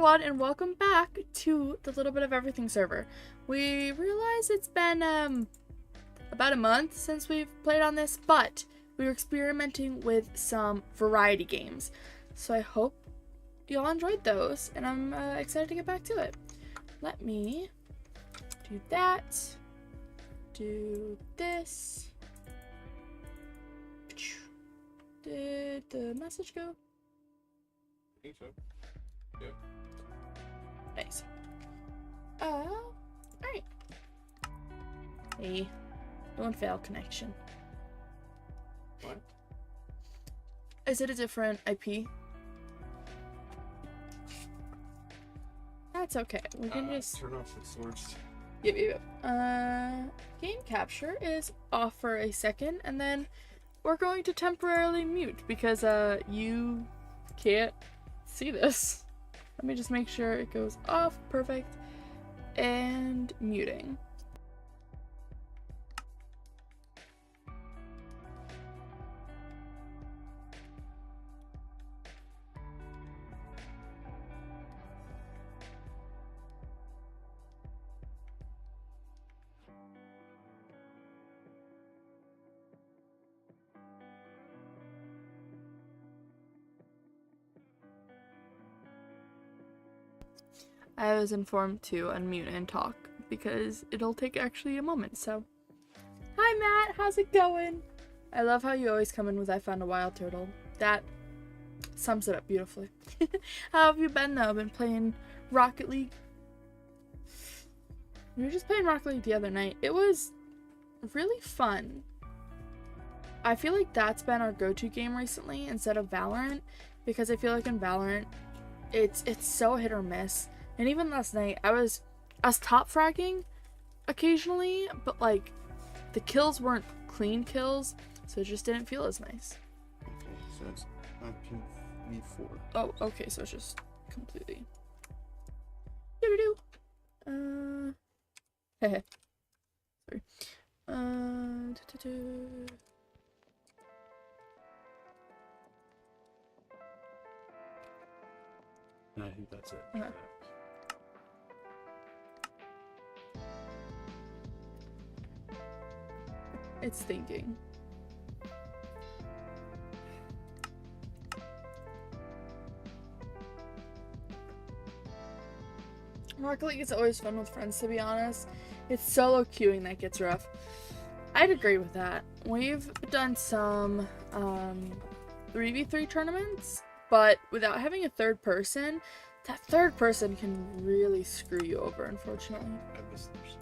everyone, and welcome back to the Little Bit of Everything server. We realize it's been about a month since we've played on this, but we were experimenting with some variety games. So I hope y'all enjoyed those, and I'm excited to get back to it. Let me do that. Do this. Did the message go? I think so. Yep. Nice. Alright. Hey, don't fail connection. What? Is it a different IP? That's okay. We can just turn off the source. Yep. Game capture is off for a second, and then we're going to temporarily mute because you can't see this. Let me just make sure it goes off. Perfect. And muting. I was informed to unmute and talk because it'll take actually a moment, so. Hi Matt, how's it going? I love how you always come in with I found a wild turtle. That sums it up beautifully. How have you been though? Been playing Rocket League? We were just playing Rocket League the other night. It was really fun. I feel like that's been our go-to game recently instead of Valorant, because I feel like in Valorant it's so hit or miss. And even last night, I was top fragging occasionally, but like the kills weren't clean kills, so it just didn't feel as nice. Okay, so it's IPv4. Oh, okay, so it's just completely. Doo-doo-doo. Sorry. Do-do-do. I think that's it. Uh-huh. It's thinking. Rocket League is always fun with friends, to be honest. It's solo queuing that gets rough. I'd agree with that. We've done some 3v3 tournaments, but without having a third person, that third person can really screw you over, unfortunately. Add the slash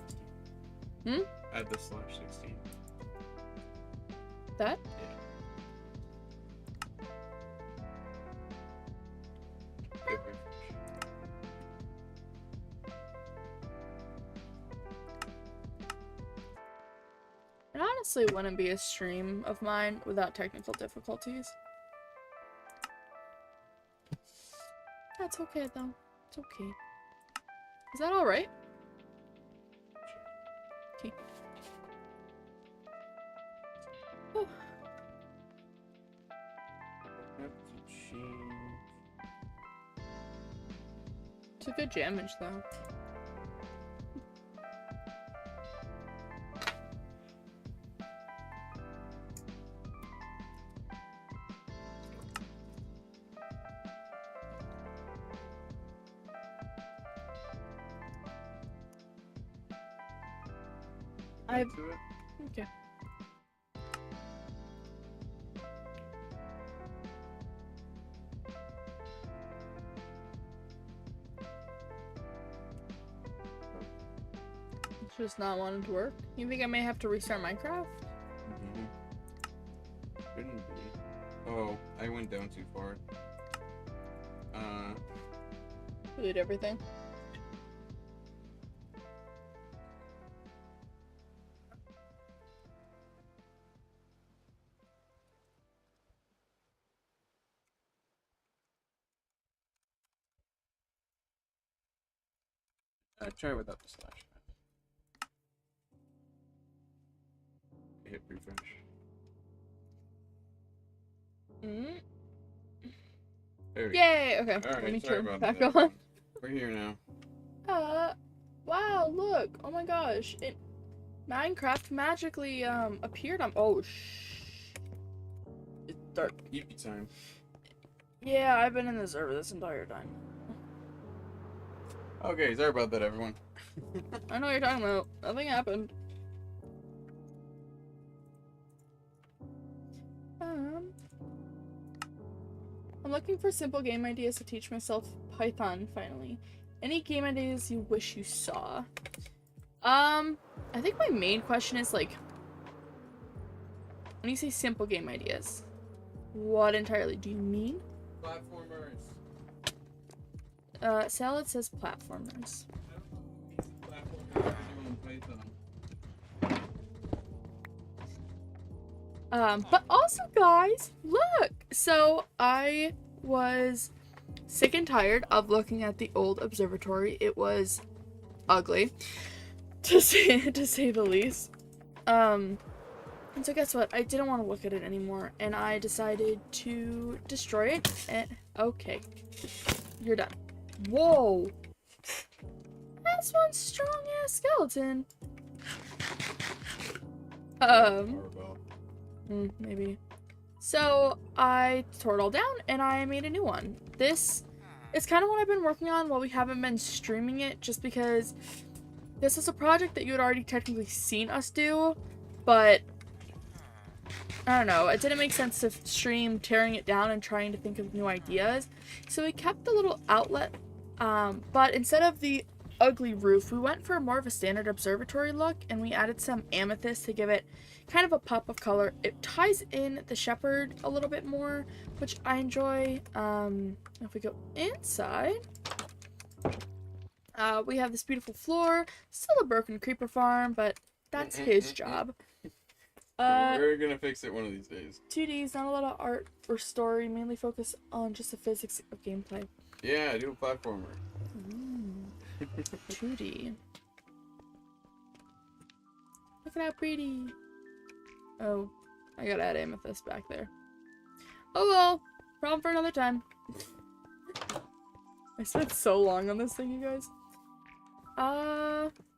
Hmm? 16. Add the slash 16. That? Yeah. Hit refresh. It honestly wouldn't be a stream of mine without technical difficulties. That's okay though. It's okay. Is that alright? Okay. Oh. Have to change. It's a good damage though. Back to it. Okay. It's just not wanting to work. You think I may have to restart Minecraft? Shouldn't be. Oh, I went down too far. Delete everything. Try without the slash. Hit refresh. Mm. There we go. Yay! Okay, All right, let me sorry turn about back that. on. We're here now. Wow, look. Oh my gosh. Minecraft magically, appeared on. Oh, it's dark. Eepy time. Yeah, I've been in the server this entire time. Okay, sorry about that, everyone. I know what you're talking about. Nothing happened. I'm looking for simple game ideas to teach myself Python, finally. Any game ideas you wish you saw? I think my main question is, like, when you say simple game ideas, what entirely do you mean? Platformers. Salad says platformers. Platformers in Python. But also, guys, look! So, I was sick and tired of looking at the old observatory. It was ugly, to say the least. And so guess what? I didn't want to look at it anymore, and I decided to destroy it. And okay, you're done. Whoa! That's one strong-ass skeleton. Maybe. So I tore it all down and I made a new one. This is kind of what I've been working on while we haven't been streaming it, just because this is a project that you had already technically seen us do, but I don't know, it didn't make sense to stream tearing it down and trying to think of new ideas. So we kept the little outlet, but instead of the ugly roof, we went for more of a standard observatory look, and we added some amethyst to give it kind of a pop of color. It ties in the shepherd a little bit more, which I enjoy. If we go inside, we have this beautiful floor. Still a broken creeper farm, but that's his job. We're gonna fix it one of these days. 2Ds, not a lot of art or story, mainly focus on just the physics of gameplay. Yeah, do a platformer. 2D. Look at how pretty. Oh, I gotta add amethyst back there. Oh well, problem for another time. I spent so long on this thing, you guys.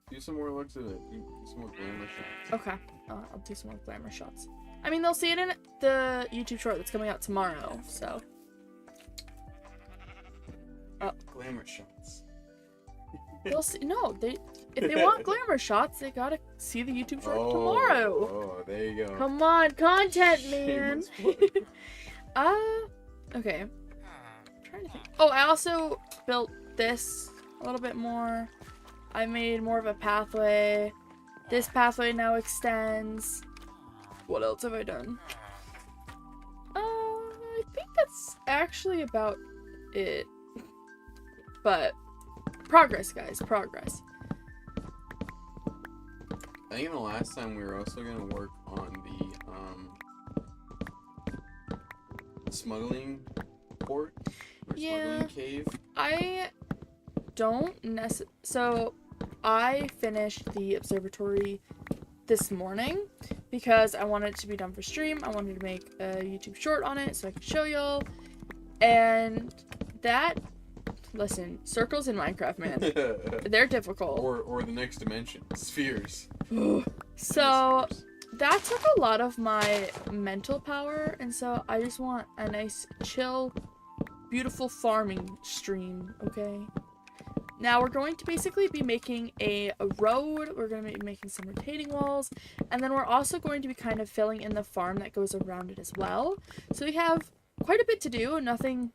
Do some more looks of it. Do some more glamour shots. Okay, I'll do some more glamour shots. I mean, they'll see it in the YouTube short that's coming out tomorrow, so. Glamour shots. They'll see. No, if they want glamour shots, they gotta see the YouTube short tomorrow. Oh, there you go. Come on, content, man. Okay. I'm trying to think. Oh, I also built this a little bit more. I made more of a pathway. This pathway now extends. What else have I done? I think that's actually about it. But progress, guys, progress. I think in the last time we were also gonna work on the smuggling port or smuggling cave. I don't so I finished the observatory this morning because I wanted it to be done for stream. I wanted to make a YouTube short on it so I could show y'all. And that, listen, circles in Minecraft, man. They're difficult. Or the next dimension, spheres. So that took a lot of my mental power, and so I just want a nice, chill, beautiful farming stream, okay? Now we're going to basically be making a road, we're going to be making some retaining walls, and then we're also going to be kind of filling in the farm that goes around it as well. So we have quite a bit to do, nothing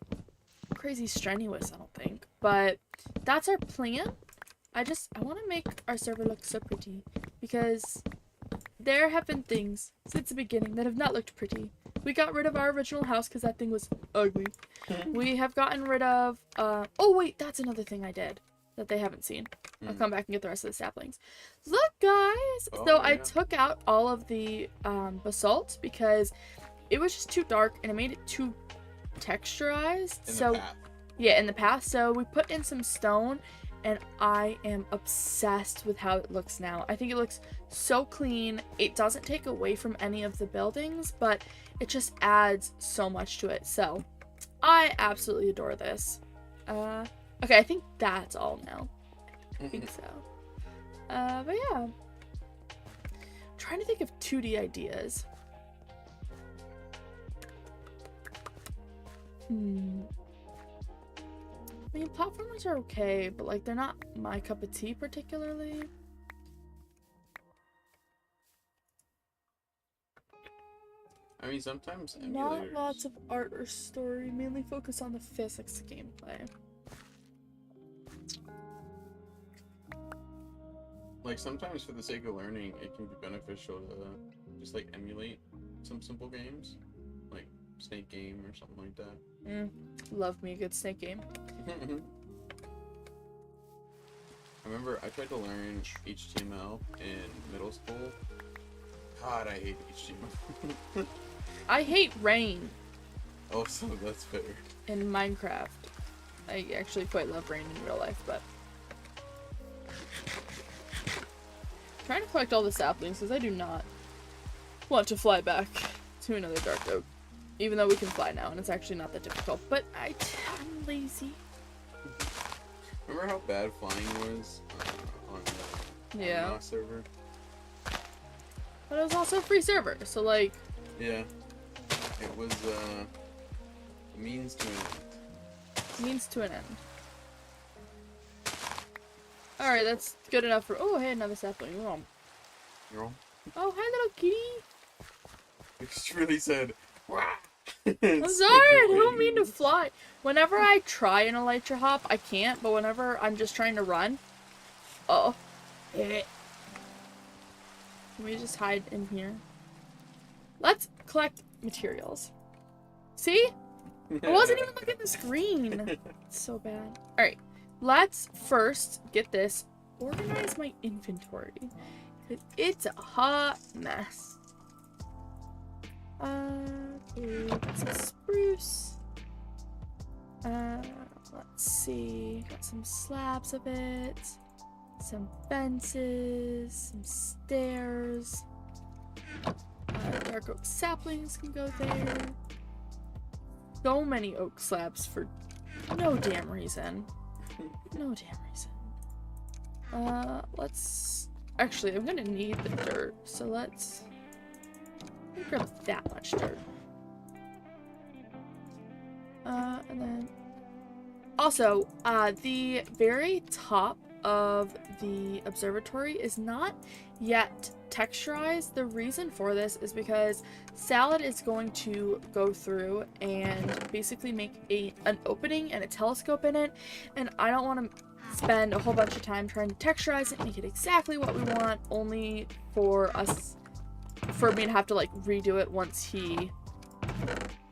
crazy strenuous, I don't think, but that's our plan. I want to make our server look so pretty, because there have been things since the beginning that have not looked pretty. We got rid of our original house because that thing was ugly. We have gotten rid of, oh wait, that's another thing I did that they haven't seen. I'll come back and get the rest of the saplings. Look, guys! Oh, so yeah. I took out all of the basalt because it was just too dark and it made it too texturized. In the path. Yeah, in the path. So we put in some stone, and I am obsessed with how it looks now. I think it looks so clean. It doesn't take away from any of the buildings, but it just adds so much to it. So I absolutely adore this. Okay, I think that's all now. I think so. But yeah. I'm trying to think of 2D ideas. I mean, platformers are okay, but like they're not my cup of tea particularly. I mean, sometimes Not emulators. lots of art or story, mainly focus on the physics gameplay. Like, sometimes for the sake of learning, it can be beneficial to just, like, emulate some simple games. Like, Snake Game or something like that. Love me a good Snake game. I remember I tried to learn HTML in middle school. God, I hate HTML. I hate rain Oh, so that's fair. in Minecraft. I actually quite love rain in real life, but... trying to collect all the saplings because I do not want to fly back to another dark oak. Even though we can fly now and it's actually not that difficult, but I'm lazy. Remember how bad flying was on the NOS server? But it was also a free server, so like... Yeah. It was a means to an end. Means to an end. Alright, that's good enough for... Oh, hey, another sapling. You're wrong. You're wrong. Oh, hi, little kitty. You just really said, "Wah!" I'm sorry, I don't mean to fly. Whenever I try an elytra hop, I can't, but whenever I'm just trying to run... Oh. Can we just hide in here? Let's collect materials. See? I wasn't even looking at the screen. It's so bad. Alright, let's first get this. Organize my inventory. Because it's a hot mess. Got some spruce. Let's see. Got some slabs of it. Some fences. Some stairs. Dark oak saplings can go there. So many oak slabs for no damn reason. No damn reason. Let's... Actually, I'm gonna need the dirt, so let's grab that much dirt. And then... Also, the very top of the observatory is not yet texturized. The reason for this is because Salad is going to go through and basically make an opening and a telescope in it, and I don't want to spend a whole bunch of time trying to texturize it, make it exactly what we want, only for me to have to like redo it once he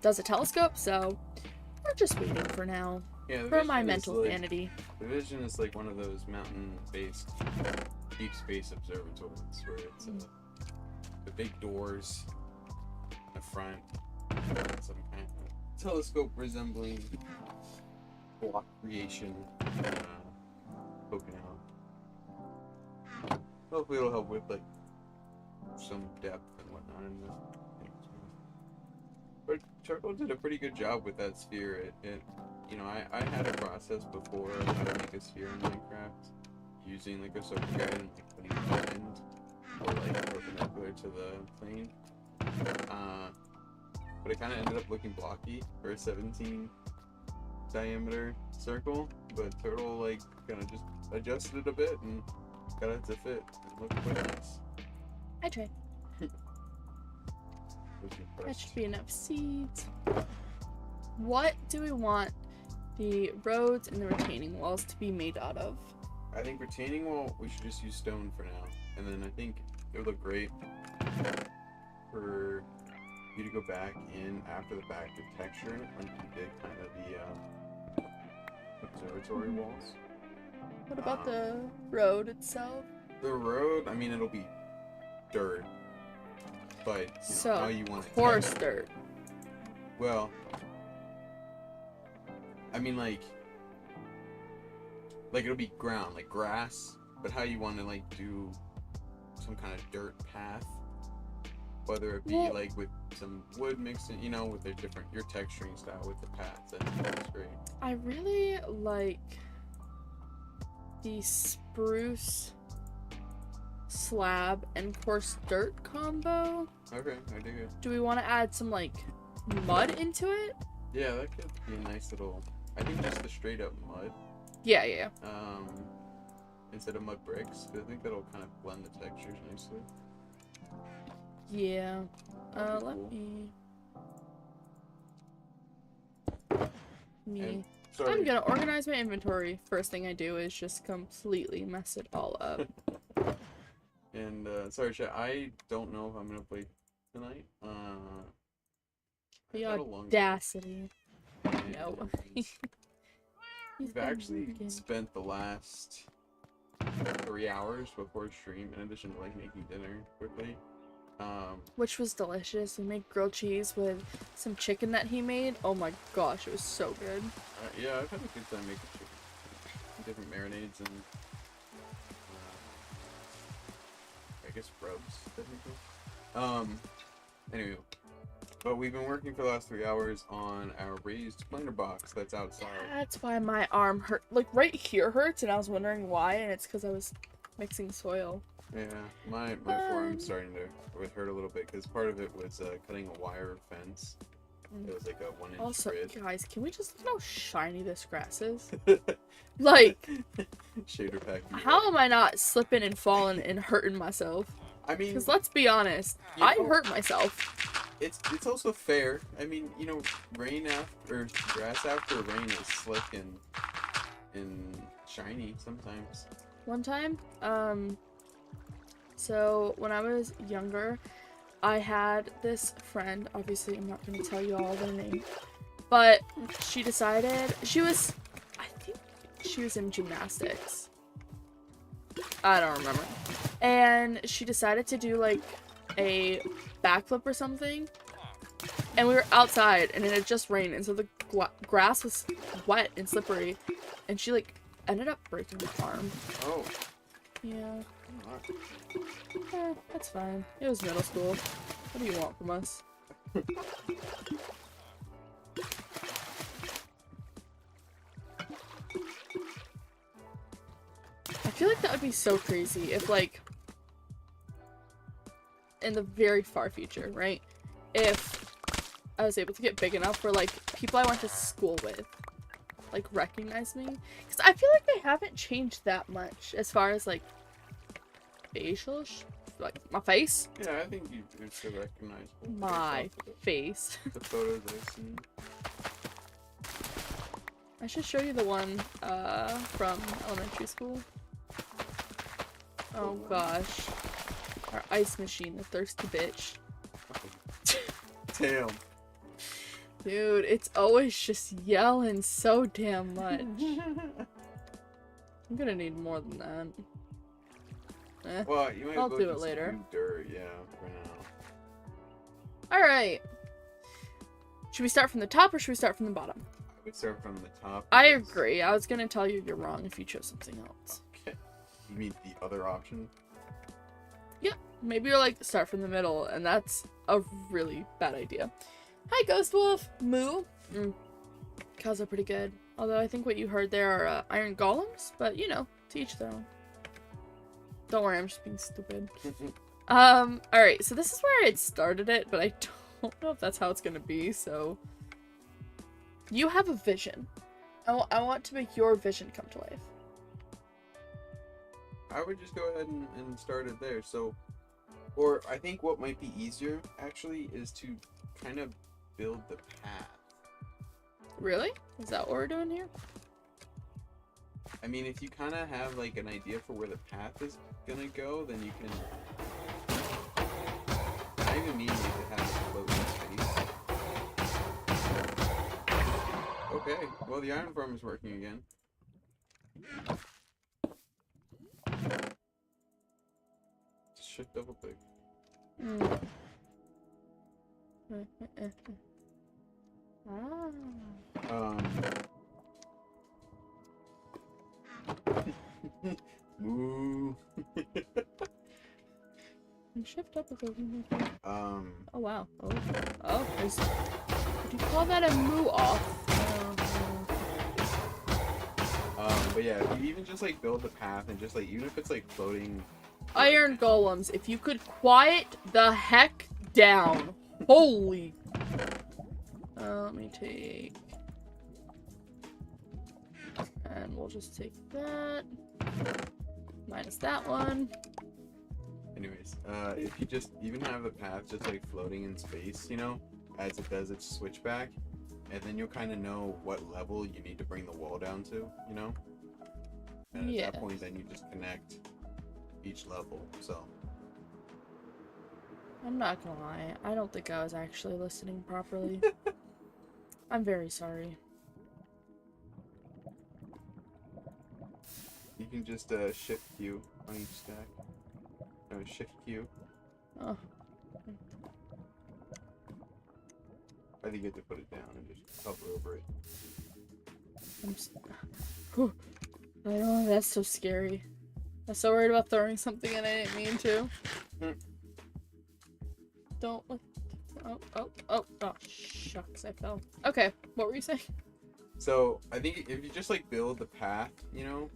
does a telescope. So we're just waiting for now. Yeah, for my mental sanity. The Vision is like one of those mountain-based deep space observatories where it's the big doors in the front, some kind of telescope resembling block creation poking out. Hopefully it'll help with like some depth and whatnot in the things. But Turtle did a pretty good job with that sphere. You know, I had a process before how to make a sphere in Minecraft using like a circle guide and like putting it at the end or like perpendicular to the plane. But it kind of ended up looking blocky for a 17 diameter circle. But Turtle like kind of just adjusted it a bit and got it to fit. It looked quite nice. I tried. That should be enough seeds. What do we want the roads and the retaining walls to be made out of? I think retaining wall, we should just use stone for now. And then I think it would look great for you to go back in after the fact of texture it, like you did kind of the observatory walls. What about the road itself? The road, I mean, it'll be dirt. But, you know, so, how you want it. Coarse dirt. Well, I mean, like it'll be ground, like grass, but how you want to, like, do some kind of dirt path, whether it be, like, with some wood mixed in, you know, with your texturing style with the paths, that's great. I really like the spruce slab and coarse dirt combo. Okay, I dig it. Do we want to add some like mud into it? Yeah, that could be a nice little. I think just the straight up mud. Yeah, yeah. Instead of mud bricks, 'cause I think that'll kind of blend the textures nicely. Yeah. That'd be Let cool. me. And, sorry. I'm gonna organize my inventory. First thing I do is just completely mess it all up. And sorry, chat. I don't know if I'm gonna play tonight. The I've had a long audacity. day, No. and We've actually spent the last 3 hours before stream, in addition to like making dinner quickly. Which was delicious. We made grilled cheese with some chicken that he made. Oh my gosh, it was so good. Yeah, I've had a good time making chicken. Different marinades and I guess rubs, technically. Anyway, but we've been working for the last 3 hours on our raised planter box that's outside. That's why my arm hurt. Like right here hurts, and I was wondering why, and it's because I was mixing soil. Yeah, my forearm's starting to hurt a little bit because part of it was cutting a wire fence. It was like a 1-inch Also, grid. guys, can we just look at how shiny this grass is? Like, Shader pack. how am I not slipping and falling and hurting myself? I mean, Because let's be honest, you I know- hurt myself. it's also fair. I mean, you know, rain after grass after rain is slick and shiny sometimes. One time, so when I was younger, I had this friend, obviously I'm not going to tell you all their name, but she decided, I think she was in gymnastics. I don't remember. And she decided to do like a backflip or something. And we were outside and it had just rained, and so the grass was wet and slippery. And she like ended up breaking her arm. Oh. Yeah. That's fine. It was middle school. What do you want from us? I feel like that would be so crazy if, like, in the very far future, right? If I was able to get big enough where, like, people I went to school with, like, recognize me. Because I feel like they haven't changed that much as far as, like, facial, like, my face. Yeah, I think you're still recognizable. My face. The photos I've seen. I should show you the one from elementary school. Oh gosh. Our ice machine, the thirsty bitch. Damn. Dude, it's always just yelling so damn much. I'm gonna need more than that. Well, you might I'll go do get it some later. new dirt, yeah, for now. Alright. Should we start from the top or should we start from the bottom? I would start from the top. I because- agree. I was gonna tell you you're wrong if you chose something else. Okay. You mean the other option? Maybe you're like, start from the middle, and that's a really bad idea. Hi, Ghost Wolf! Moo! Cows are pretty good. Although I think what you heard there are iron golems, but you know, to each their own. Don't worry, I'm just being stupid. Alright, so this is where I had started it, but I don't know if that's how it's gonna be, so... You have a vision. I want to make your vision come to life. I would just go ahead and start it there. So, or I think what might be easier, actually, is to kind of build the path. Really? Is that what we're doing here? I mean, if you kind of have, like, an idea for where the path is gonna go, then you can... I even mean it has float in space. Okay, well, the iron farm is working again. Shift double click. Ooh. Shift up a little. Oh wow. Oh, would you call that a moo off? But yeah, if you even just like build the path and just like even if it's like floating. Iron golems, if you could quiet the heck down. Holy. Let me take. And we'll just take that. Minus that one. Anyways, if you just even have the path just like floating in space, you know, as it does its switchback, and then you'll kind of know what level you need to bring the wall down to, you know? And at that point, then you just connect each level, so. I'm not gonna lie, I don't think I was actually listening properly. I'm very sorry. You can just shift Q on each stack. Shift Q. Oh. I think you have to put it down and just hover over it. Oh, that's so scary. I'm so worried about throwing something and I didn't mean to. Don't look. Oh, shucks, I fell. Okay, what were you saying? So, I think if you just like build the path, you know,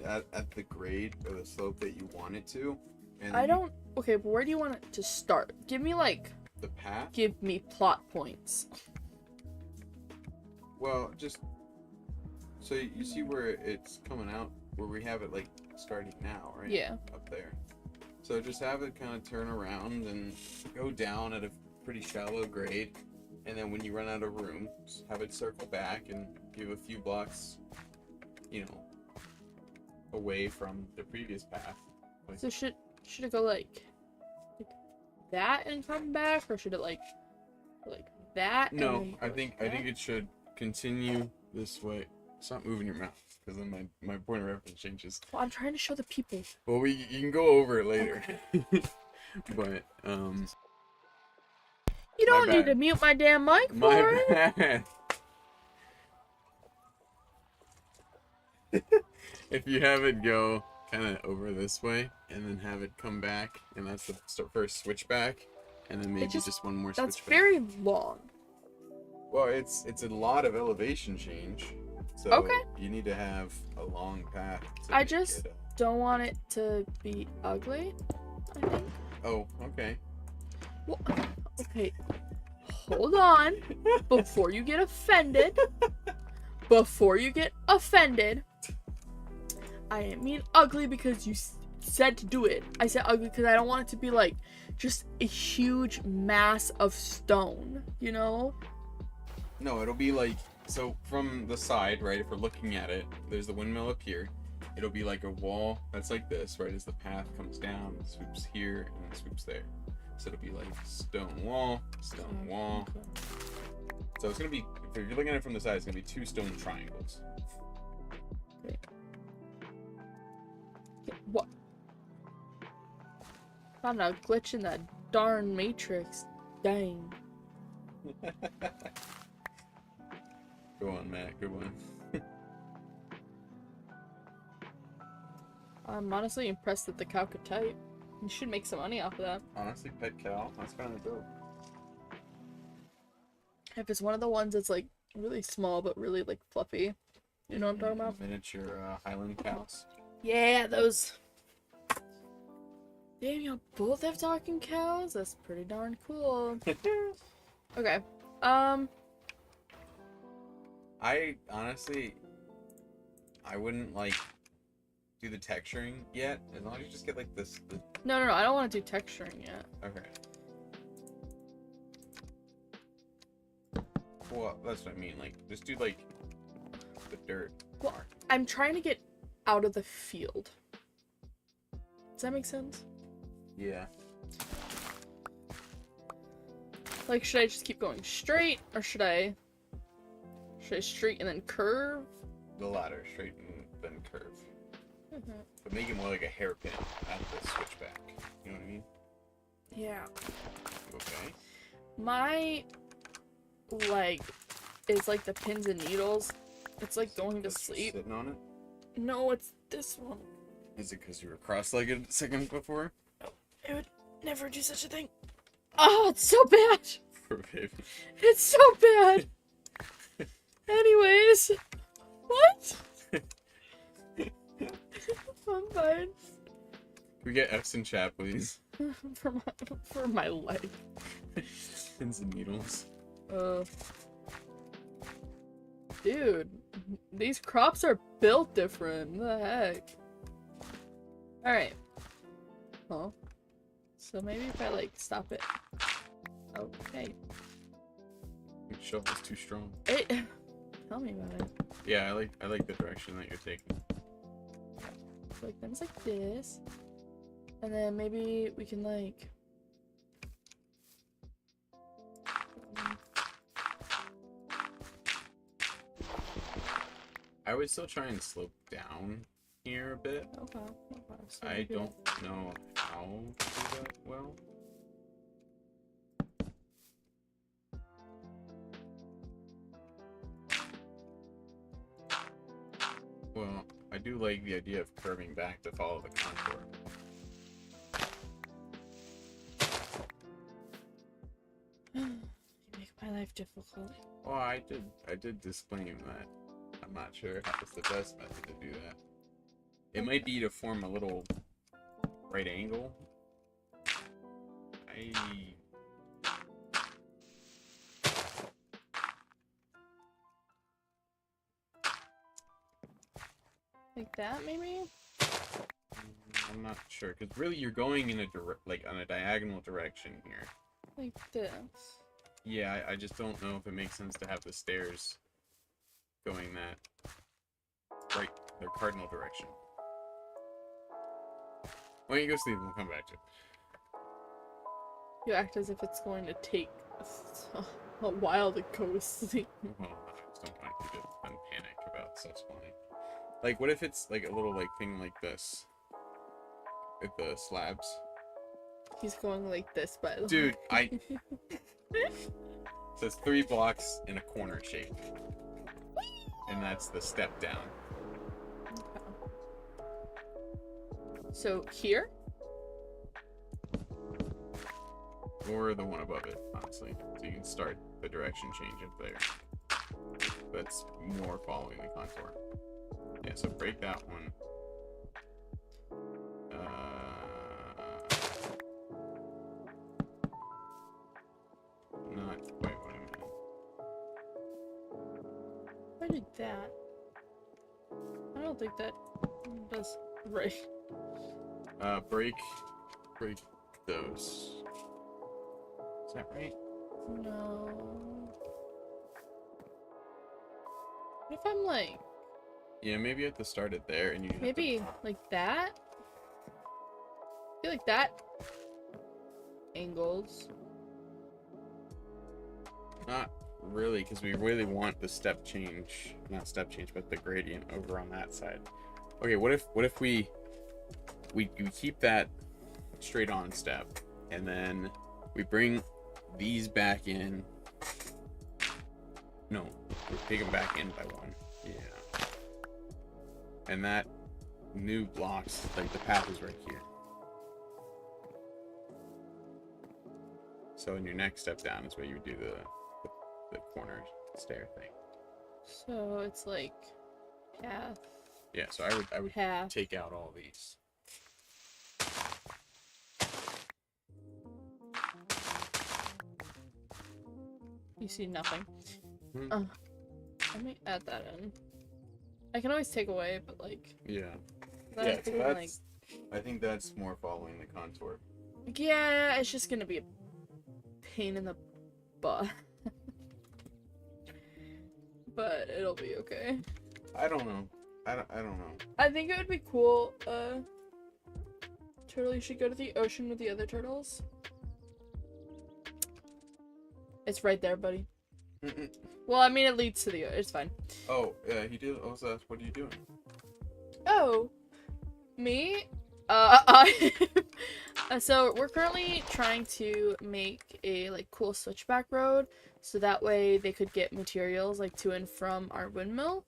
at the grade or the slope that you want it to. And okay, but where do you want it to start? Give me like. The path? Give me plot points. Well, just. So you see where it's coming out, where we have it like starting now, right? Yeah. Up there. So just have it kind of turn around and go down at a pretty shallow grade. And then when you run out of room, just have it circle back and give a few blocks, you know, away from the previous path. Like, So should it go like that and come back, or should it like that? no, and I think it should continue this way. Stop moving your mouth, because then my point of reference changes. Well, I'm trying to show the people. Well, you can go over it later. Okay. But You don't need to mute my damn mic for it. My bad. If you have it go kind of over this way and then have it come back, and that's the first switchback, and then maybe just one more switchback. That's very long. Well, it's a lot of elevation change, so Okay. you need to have a long path. I just don't want it to be ugly, I think. Oh, okay. Well, okay. Hold on. Before you get offended. I didn't mean ugly because you said to do it. I said ugly because I don't want it to be like just a huge mass of stone, you know? No, it'll be like, so from the side, right, if we're looking at it, there's the windmill up here. It'll be like a wall that's like this, right, as the path comes down, swoops here, and then swoops there. So it'll be like stone wall. So it's gonna be, if you're looking at it from the side, it's gonna be two stone triangles. Wait. What? Found a glitch in that darn matrix. Dang. Go on, Matt. Good one. I'm honestly impressed that the cow could type. You should make some money off of that. Honestly, pet cow. That's kind of dope. If it's one of the ones that's like really small but really like fluffy. You know what I'm talking about? Miniature Highland cows. Yeah, those. Damn, y'all both have talking cows? That's pretty darn cool. Okay. I honestly, I wouldn't like do the texturing yet, as long as you just get like this. No, I don't want to do texturing yet. Okay. Well, that's what I mean. Like, just do like the dirt. Well, I'm trying to get out of the field. Does that make sense? Yeah. Like, should I just keep going straight, or should I straight and then curve? The latter, straight and then curve. But make it more like a hairpin at the switchback. You know what I mean? Yeah. Okay. My leg is like the pins and needles. It's like going to sleep. Sitting on it? No, it's this one. Is it because you were cross-legged a second before? No, I would never do such a thing. Oh, it's so bad. Poor baby. It's so bad. Anyways. What? We get X in chat, please. for my life. Pins and needles. Dude, these crops are built different. What the heck? Alright. Oh. So maybe if I, like, stop it. Okay. Your shovel's too strong. It. Tell me about it. Yeah, I like the direction that you're taking. So, like, things like this. And then maybe we can, like... I would still try and slope down here a bit. Okay. So I don't know how to do that well. Well, I do like the idea of curving back to follow the contour. You make my life difficult. Well, I did disclaim that I'm not sure how it's the best method to do that. It might be to form a little right angle. Like that, maybe? I'm not sure, because really you're going in a on a diagonal direction here. Like this. Yeah, I just don't know if it makes sense to have the stairs going that right, their cardinal direction. Why don't you go sleep and we'll come back to it. You act as if it's going to take a while to go to sleep. Well, I just don't want you to then panic about such flying. Like, what if it's like a little like thing like this? With the slabs. He's going like this, by the way. Dude, it says 3 blocks in a corner shape. And that's the step down. Okay. So here? Or the one above it, honestly. So you can start the direction change up there. That's more following the contour. Yeah, so break that one. Not quite what I meant. I did that. I don't think that does right. Break those. Is that right? No. What if I'm like... Yeah, maybe you have to start it there and you have maybe like that? I feel like that angles. Not really, because we really want the step change, not step change, but the gradient over on that side. Okay, what if we keep that straight on step, and then we bring these back in. No, we take them back in by one. Yeah. And that new blocks, like the path is right here. So in your next step down is where you would do the corner stair thing. So it's like path. Yeah, so I would Path. take out all these. You see nothing. Hmm. Let me add that in. I can always take away, but like... Yeah. then Yeah, I'm so thinking, that's... I think that's more following the contour. yeah, it's just gonna be a pain in the butt. But it'll be okay. I don't know. I don't know. I think it would be cool, Turtle, you should go to the ocean with the other turtles. It's right there, buddy. Mm-mm. Well, I mean, it leads to the... it's fine. Oh, he did also ask, what are you doing? Oh, me? So we're currently trying to make a like cool switchback road, so that way they could get materials like to and from our windmill.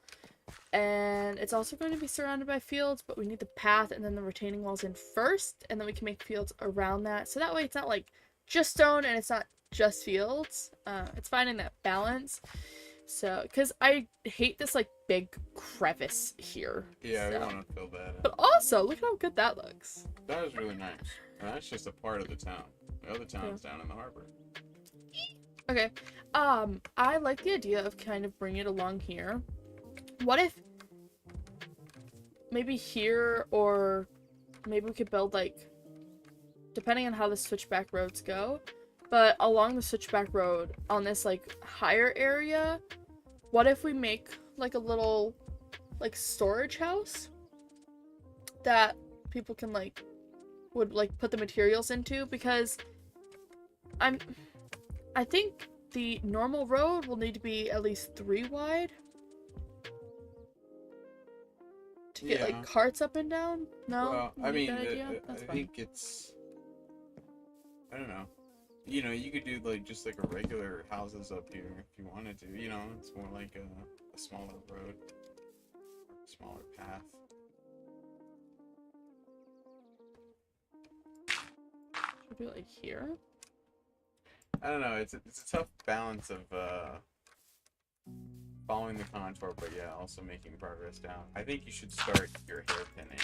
And it's also going to be surrounded by fields, but we need the path and then the retaining walls in first, and then we can make fields around that. So that way it's not like just stone and it's not just fields. It's finding that balance. So, because I hate this, like, big crevice here. Yeah, so. we want to fill that But in. also, look at how good that looks. That was really nice. And that's just a part of the town. The other town's down in the harbor. Okay. I like the idea of kind of bringing it along here. What if maybe here, or maybe we could build, like, depending on how the switchback roads go, but along the switchback road on this, like, higher area, what if we make, like, a little, like, storage house that people can, like, would, like, put the materials into? Because I think the normal road will need to be at least 3 wide to get, like, carts up and down. No? Well, You I like mean, that idea? I That's fine. think it's... I don't know. You know, you could do, like, just, like, a regular houses up here if you wanted to. You know, it's more like a smaller road. Smaller path. Should we do, like, here? I don't know. It's a tough balance of following the contour, but yeah, also making progress down. I think you should start your hairpinning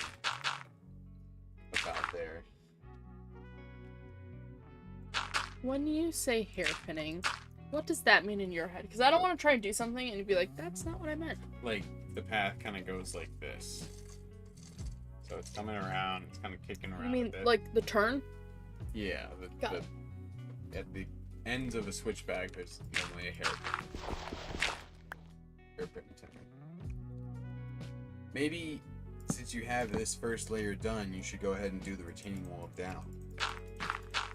about there. When you say hairpinning, what does that mean in your head? Because I don't want to try and do something and you'd be like, that's not what I meant. Like, the path kind of goes like this. So it's coming around, it's kind of kicking around. You mean, a bit. like, the turn? Yeah, at the ends of a switchback, there's normally a hairpin. Maybe, since you have this first layer done, you should go ahead and do the retaining wall down.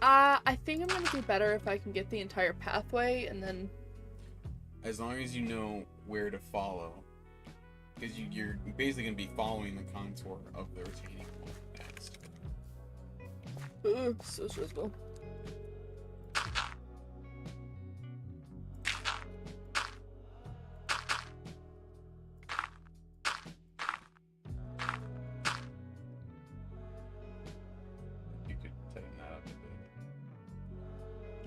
I think I'm gonna do better if I can get the entire pathway and then... As long as you know where to follow. Because you're basically going to be following the contour of the retaining wall next. Ugh, so stressful. You could tighten that up a bit.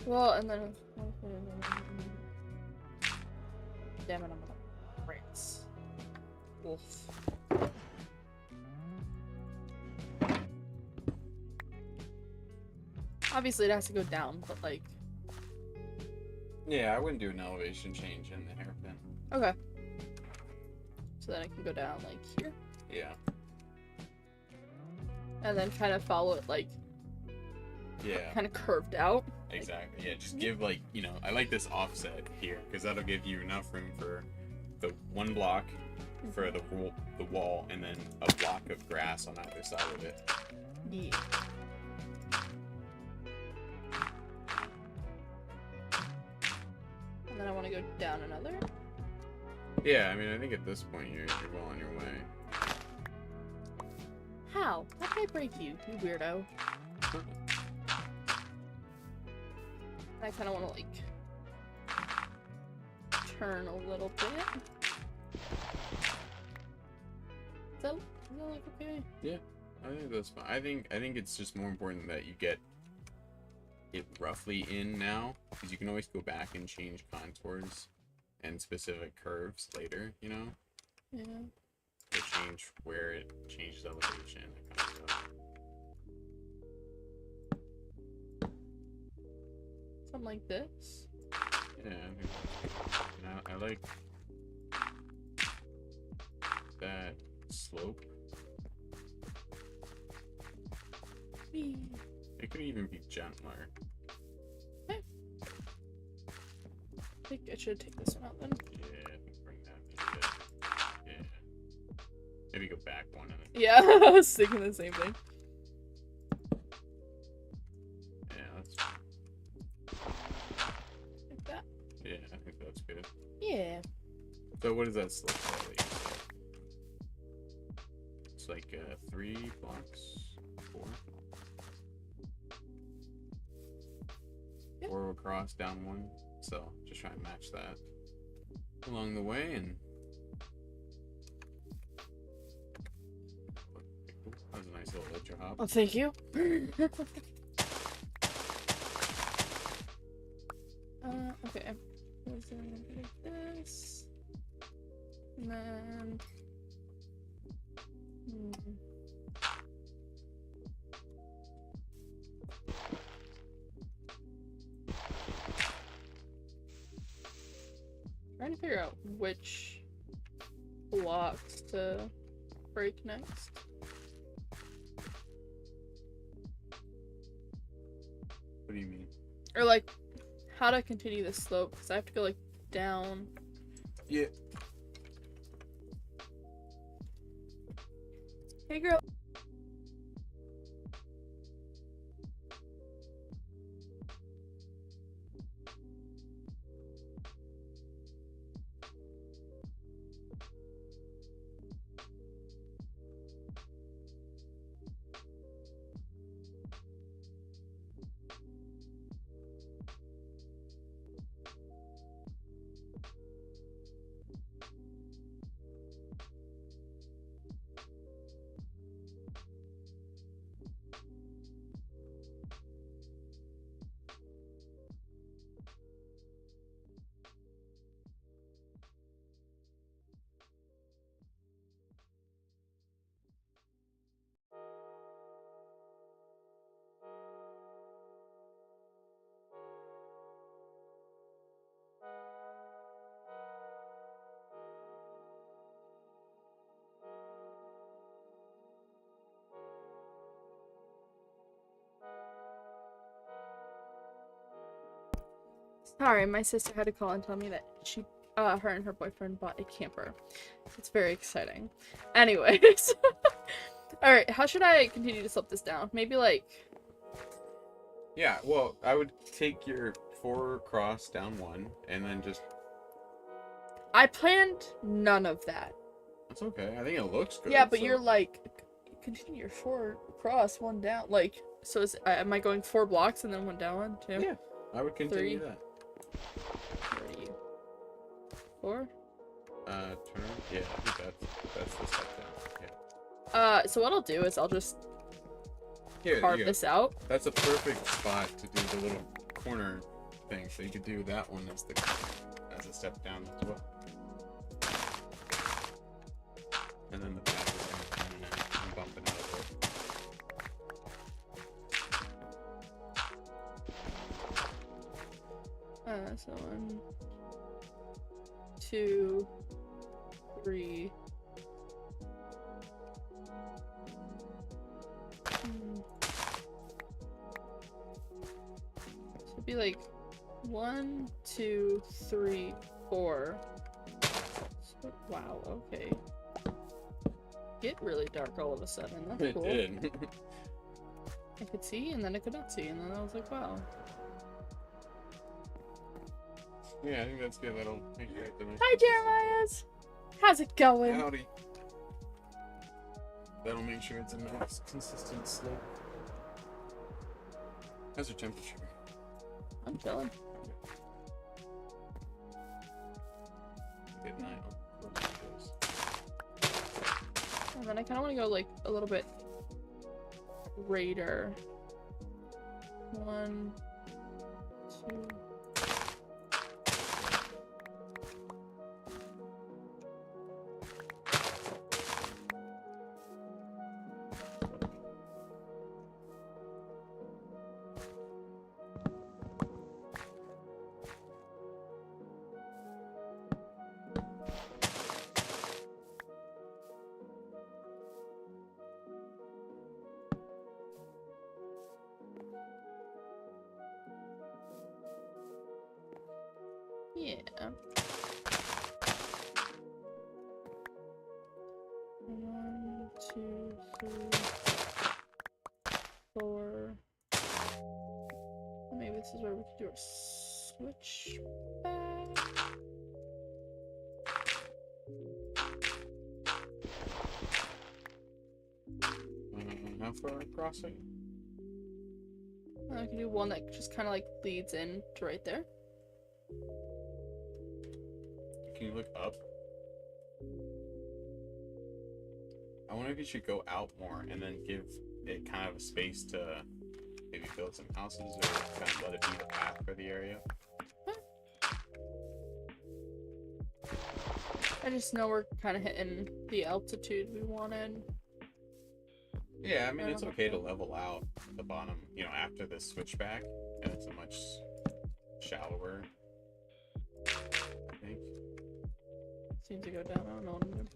Well, and then... Damn it, I'm gonna... Rants. Wolf. Obviously, it has to go down, but, like... Yeah, I wouldn't do an elevation change in the hairpin. Okay. So then I can go down, like, here. Yeah. And then kind of follow it, like... Yeah. Kind of curved out. Exactly. Yeah, just give, like, you know, I like this offset here, because that'll give you enough room for the one block for the wall, and then a block of grass on either side of it. Yeah. And then I want to go down another. Yeah, I mean, I think at this point you're well on your way. How? How did I break you, you weirdo? I kind of want to, like, turn a little bit. Is that like, okay? Yeah, I think that's fine. I think it's just more important that you get it roughly in now, because you can always go back and change contours and specific curves later, you know? Yeah. Or change where it changes elevation, that kind of stuff. Something like this. Yeah, I like that slope. Whee. It could even be gentler. Okay. I think I should take this one out then. Yeah, I think bring that maybe a bit. Yeah. Maybe go back one and then... Yeah, I was thinking the same thing. Yeah, that's... Like that. Yeah, I think that's good. Yeah. So what does that slope like? It's like 3 blocks? 4? Yep. 4 across, down 1. So just try and match that along the way, and that was a nice little ledger hop. Oh, thank you. Okay. Like this. trying to figure out which blocks to break next. What do you mean? Or like, how to continue this slope, because I have to go like down. Yeah. Hey girl. Sorry, my sister had to call and tell me that her and her boyfriend bought a camper. It's very exciting. Anyways. Alright, how should I continue to slope this down? Maybe like... Yeah, well, I would take your 4 cross down 1, and then just... I planned none of that. That's okay. I think it looks good. Yeah, but so... you're like, continue your 4 across, 1 down. Like, so am I going 4 blocks and then 1 down, 1, 2? Yeah, I would continue 3, that. 3, 4? Turn. Yeah, I think that's the step down. Yeah. So what I'll do is I'll just Here, carve this out. That's a perfect spot to do the little corner thing. So you could do that one as a step down as well. And then the back is kind of coming out and bumping out of it. So 1, 2, 3. So it'd be like 1, 2, 3, 4. So, wow, okay. Get really dark all of a sudden. That's cool. It did. I could see, and then I could not see, and then I was like, wow. Yeah, I think that's good. That'll make it the nice. Hi, Jeremiah's! How's it going? Howdy. That'll make sure it's a nice, consistent slope. How's your temperature? I'm chilling. Good night. And then I kind of want to go like a little bit greater. 1, 2. Yeah. 1, 2, 3, 4. Maybe this is where we could do our switch back. How far across it? I can do one that just kind of like leads in to right there. Can you look up? I wonder if you should go out more and then give it kind of a space to maybe build some houses or kind of let it be the path for the area. I just know we're kind of hitting the altitude we wanted. Yeah, I mean, it's okay to level out the bottom, you know, after the switchback, and it's a much shallower, I think. needs to go down. I don't know what I'm doing.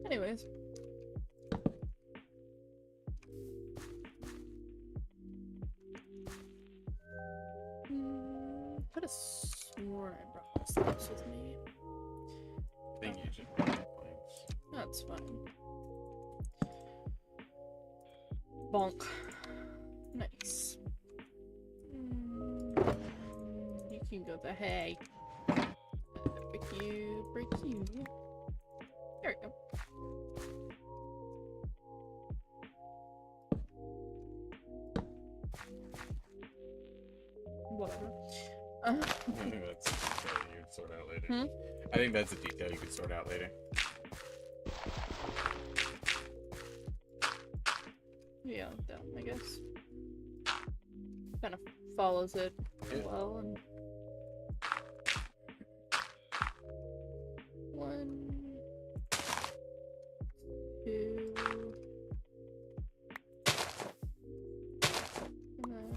Anyways. Could have sworn I brought my steps with me. I think you should bring your planks. That's fine. Bonk. Nice. You can go the hay. Break you, break you. There we go. Whatever. I think that's a detail you could sort out later. Hmm? I think that's a detail you could sort out later. Yeah, down, I guess. Kind of follows it well. And one, two, and then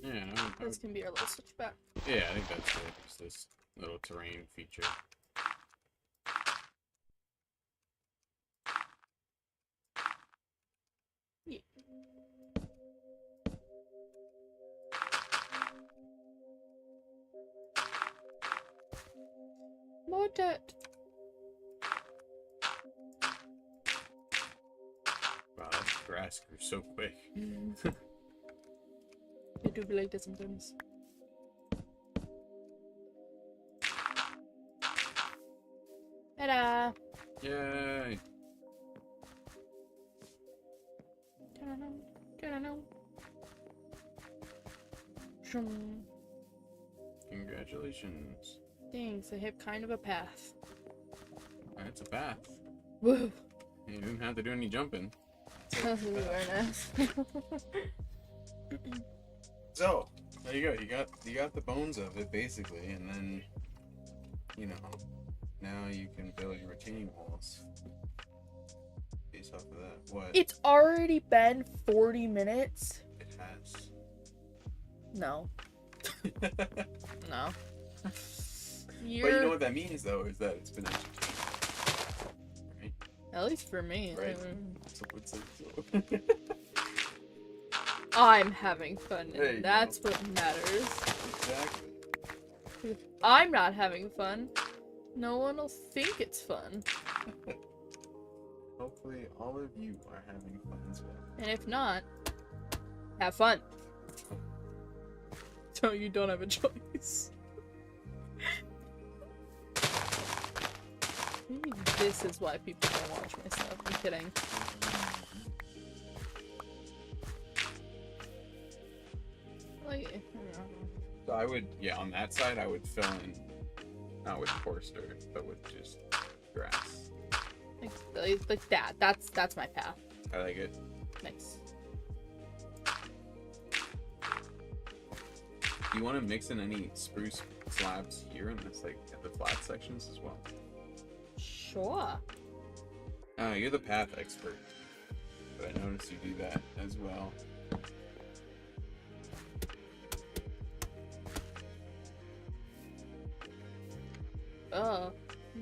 Yeah, this can be our little switchback. yeah, I think that's good. Just this little terrain feature. Yeah. More dirt. Wow, that grass grew so quick. I do be like that sometimes. Ta-da! Yay! Ta-da-da. Shum. Congratulations. Thanks, I have kind of a path. It's a path. Woo! You didn't have to do any jumping. Very nice. So, there you go. You got the bones of it basically, and then now you can build your retaining walls based off of that. What? It's already been 40 minutes. It has. No. No. But you know what that means, though, is that it's been entertaining. Right? At least for me. Right. So what's it? I'm having fun, There you and that's go. what matters. Exactly. If I'm not having fun, no one will think it's fun. Hopefully, all of you are having fun as well. And if not, have fun. So you don't have a choice. Maybe this is why people don't watch my stuff. I'm kidding. Like, I don't know. So I would, on that side, I would fill in, not with coarse dirt, but with just grass. Like that. That's my path. I like it. Nice. Do you want to mix in any spruce slabs here in this, like, at the flat sections as well? Sure. You're the path expert, but I noticed you do that as well.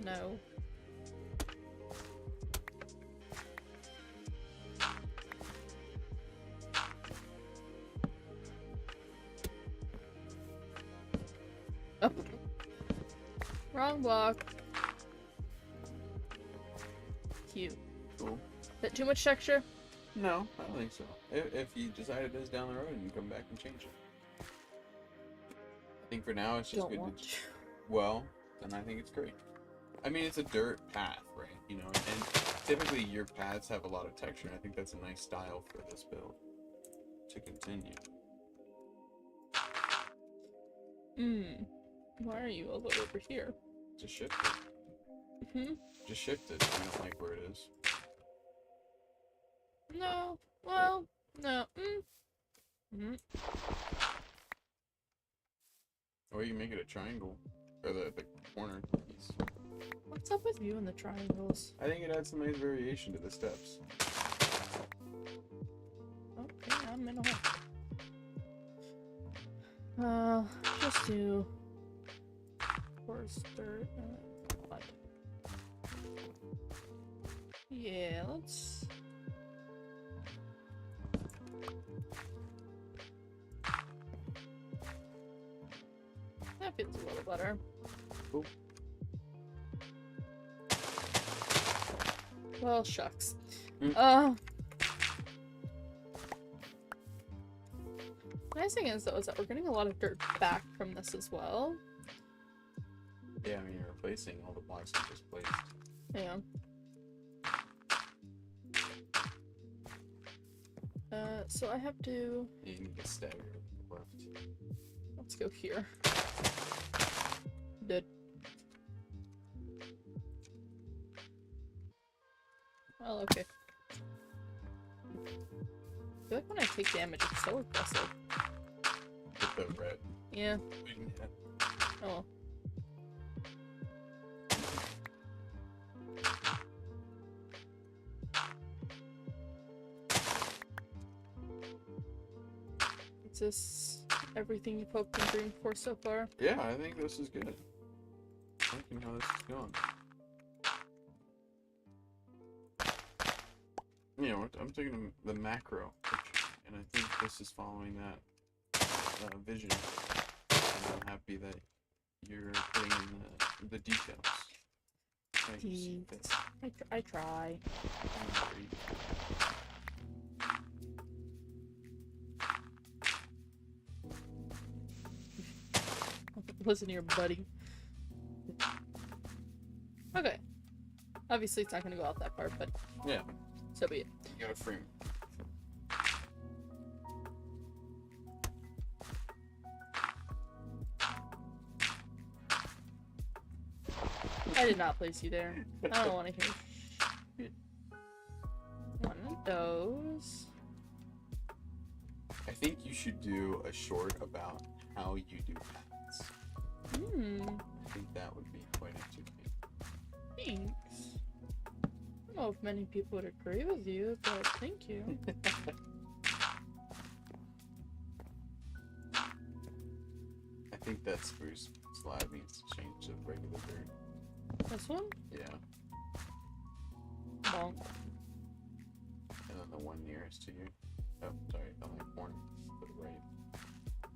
No. Oh. Wrong block. Cute. Cool. Is that too much texture? No, I don't think so. If you decided this down the road and you come back and change it. I think for now it's just Don't good want to... to. Well, then I think it's great. I mean, it's a dirt path, right? You know, and typically your paths have a lot of texture, and I think that's a nice style for this build to continue. Why are you all the way over here? Just shift it. Hmm? Just shift it if you don't like where it is. No. Well, no. Or you make it a triangle, or the corner piece. What's up with you and the triangles? I think it adds some nice variation to the steps. Okay, I'm in a hole. Just do coarse dirt. What? Yeah, let's... That feels a little better. Cool. Well, shucks. Mm. Nice thing is, though, is that we're getting a lot of dirt back from this as well. Yeah, I mean, you're replacing all the blocks you just placed. Yeah. So I have to... You can get staggered left. Let's go here. Did. Well, okay. I feel like when I take damage, it's so aggressive. With the red. Yeah. Yeah. Oh well. Is this everything you've hoped and dreamed for so far? Yeah, I think this is good. I think how this is going. You know, I'm taking the macro picture, and I think this is following that vision. And I'm happy that you're putting in the details. I try. Listen to your buddy. Okay. Obviously, it's not going to go out that far, but yeah, so be it. you got a frame. I did not place you there. I don't want to hear shit. One of those. I think you should do a short about how you do paths. I think that would be quite entertaining. Thanks. I don't know if many people would agree with you, but thank you. I think that spruce slab needs to change to regular dirt. This one? Yeah. Bonk. And then the one nearest to you. Oh, sorry, on that corner. To the right.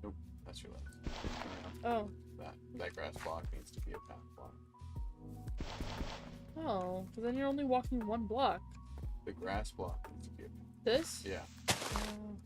Nope, that's your left. Oh. That grass block needs to be a path block. Oh, but then you're only walking one block. The grass block needs to be a path. This? Yeah. Oh.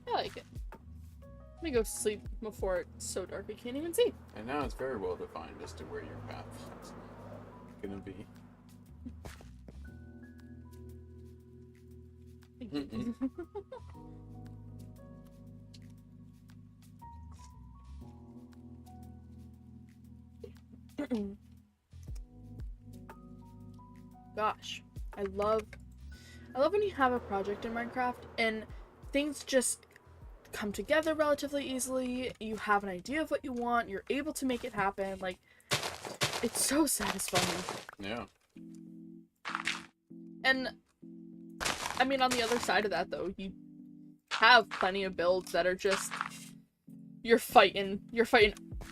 I like it. Let me go sleep before it's so dark I can't even see. And now it's very well defined as to where your path is gonna be. Thank you. Gosh, I love when you have a project in Minecraft and things just come together relatively easily. You have an idea of what you want, you're able to make it happen. Like, it's so satisfying. Yeah. And I mean, on the other side of that though, you have plenty of builds that are just you're fighting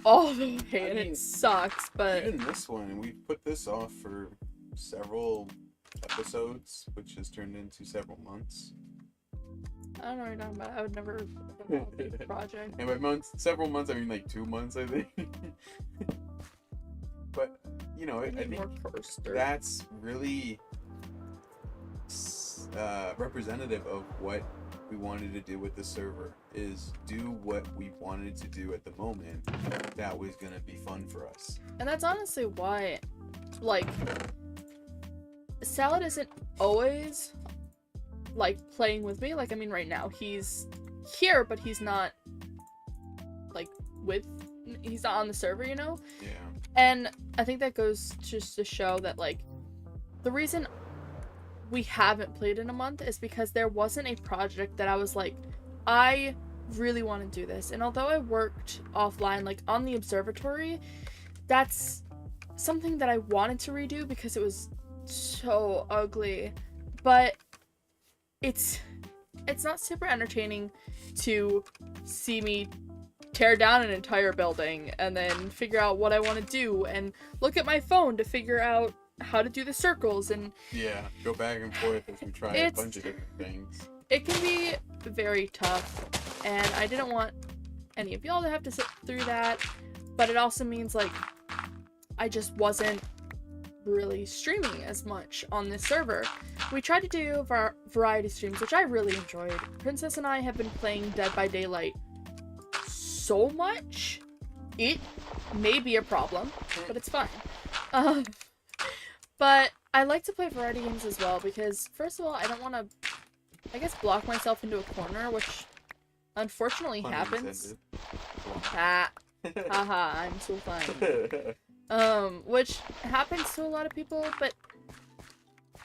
all the way, and it sucks, but even this one, we put this off for several episodes, which has turned into several months. I don't know what you're talking about. I would never put a big project. And by months, several months, I mean like 2 months, I think. But, you know, I think that's really representative of what we wanted to do with the server, is do what we wanted to do at the moment that was going to be fun for us. And that's honestly why, like, Salad isn't always, like, playing with me. Like, I mean, right now, he's here, but he's not, like, he's not on the server, you know? Yeah. And I think that goes just to show that, like, the reason we haven't played in a month is because there wasn't a project that I was like, I really want to do this. And although I worked offline, like on the observatory, that's something that I wanted to redo because it was so ugly. But it's not super entertaining to see me tear down an entire building and then figure out what I want to do and look at my phone to figure out how to do the circles and go back and forth as we try a bunch of different things. It can be very tough, and I didn't want any of y'all to have to sit through that, but it also means like I just wasn't really streaming as much on this server. We tried to do variety streams, which I really enjoyed. Princess and I have been playing Dead by Daylight so much, it may be a problem, but it's fine. But I like to play variety games as well because, first of all, I don't want to, I guess, block myself into a corner, which unfortunately happens. Haha, I'm so fun. Which happens to a lot of people, but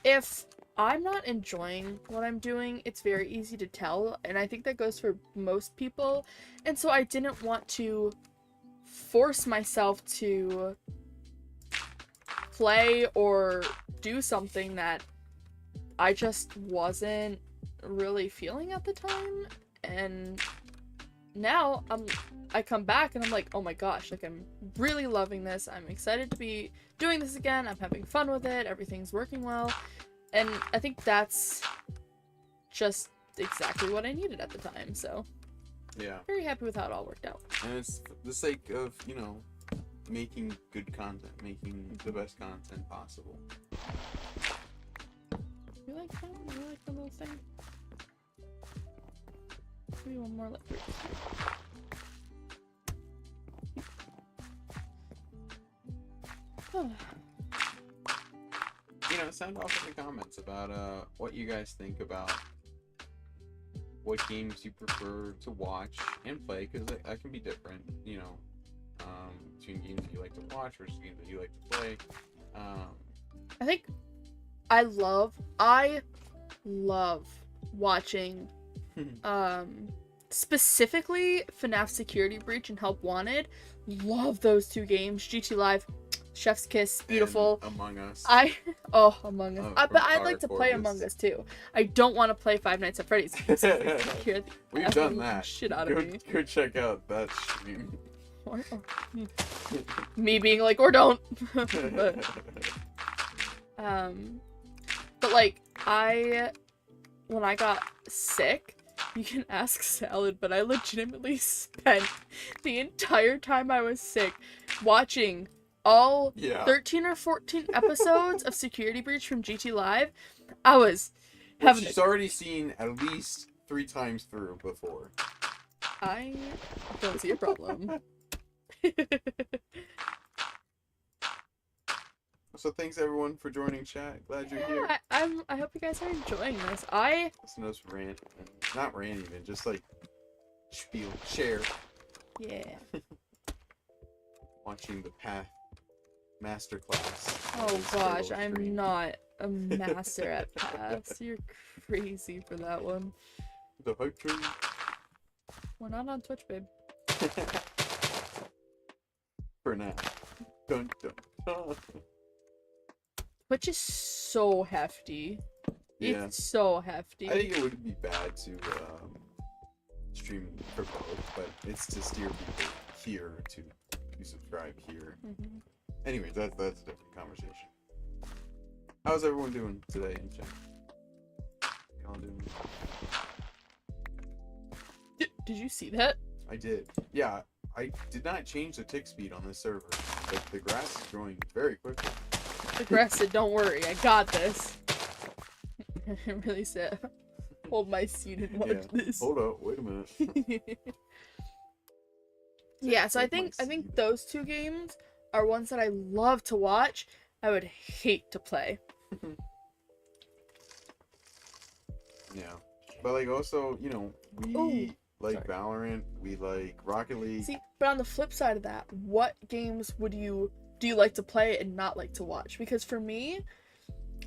if I'm not enjoying what I'm doing, it's very easy to tell, and I think that goes for most people, and so I didn't want to force myself to play or do something that I just wasn't really feeling at the time. And now I come back and I'm like, oh my gosh, like I'm really loving this. I'm excited to be doing this again. I'm having fun with it. Everything's working well. And I think that's just exactly what I needed at the time. So yeah, very happy with how it all worked out. And it's the sake of, you know, making good content, making the best content possible. You like that? You like the little thing? Maybe one more liquid. You know, sound off in the comments about what you guys think about what games you prefer to watch and play, because that can be different, you know, between games that you like to watch versus games that you like to play. I think I love watching specifically FNAF Security Breach and Help Wanted. Love those two games. GT Live, Chef's Kiss, beautiful. And Among Us. Among Us. But I'd like to play Among Us too. I don't want to play Five Nights at Freddy's. We've done that. Shit out of me. Go check out that stream. Me being like, or don't. But like, when I got sick, you can ask Salad, but I legitimately spent the entire time I was sick watching all 13 or 14 episodes of Security Breach from GT Live. I was having She's already seen at least 3 times through before. I don't see a problem. So thanks everyone for joining chat. Glad you're here. I hope you guys are enjoying this. Listen to us rant, not rant even, just like spiel, share. Yeah. Watching the Path masterclass. Oh gosh, I'm not a master at paths. You're crazy for that one. The hype train. We're not on Twitch, babe. For now. Dun, dun, dun. Twitch is so hefty. Yeah. It's so hefty. I think it would be bad to stream for both, but it's to steer people here to subscribe here. Mm-hmm. Anyways, that's a different conversation. How's everyone doing today in chat? Y'all doing? Did you see that? I did. Yeah, I did not change the tick speed on this server, but the grass is growing very quickly. The grass said, "Don't worry, I got this." It really said, "Hold my seat and watch this." Hold up, wait a minute. Yeah, so I think those two games are ones that I love to watch. I would hate to play. Yeah, but like also, you know, we like Valorant, we like Rocket League. See, but on the flip side of that, what games do you like to play and not like to watch? Because for me,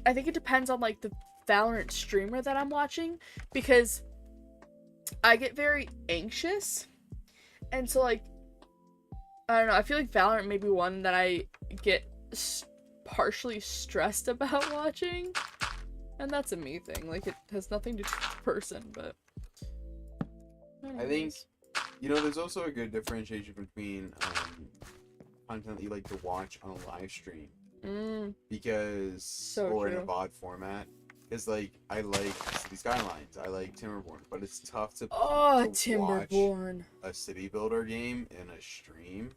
I think it depends on like Valorant streamer that I'm watching, because I get very anxious, and so like I don't know, I feel like Valorant may be one that I get partially stressed about watching, and that's a me thing. Like, it has nothing to do with the person, but I think, you know, there's also a good differentiation between content that you like to watch on a live stream, because or in a VOD format. Because, like, I like City Skylines, I like Timberborn, but it's tough to Timberborn. watch a city builder game in a stream,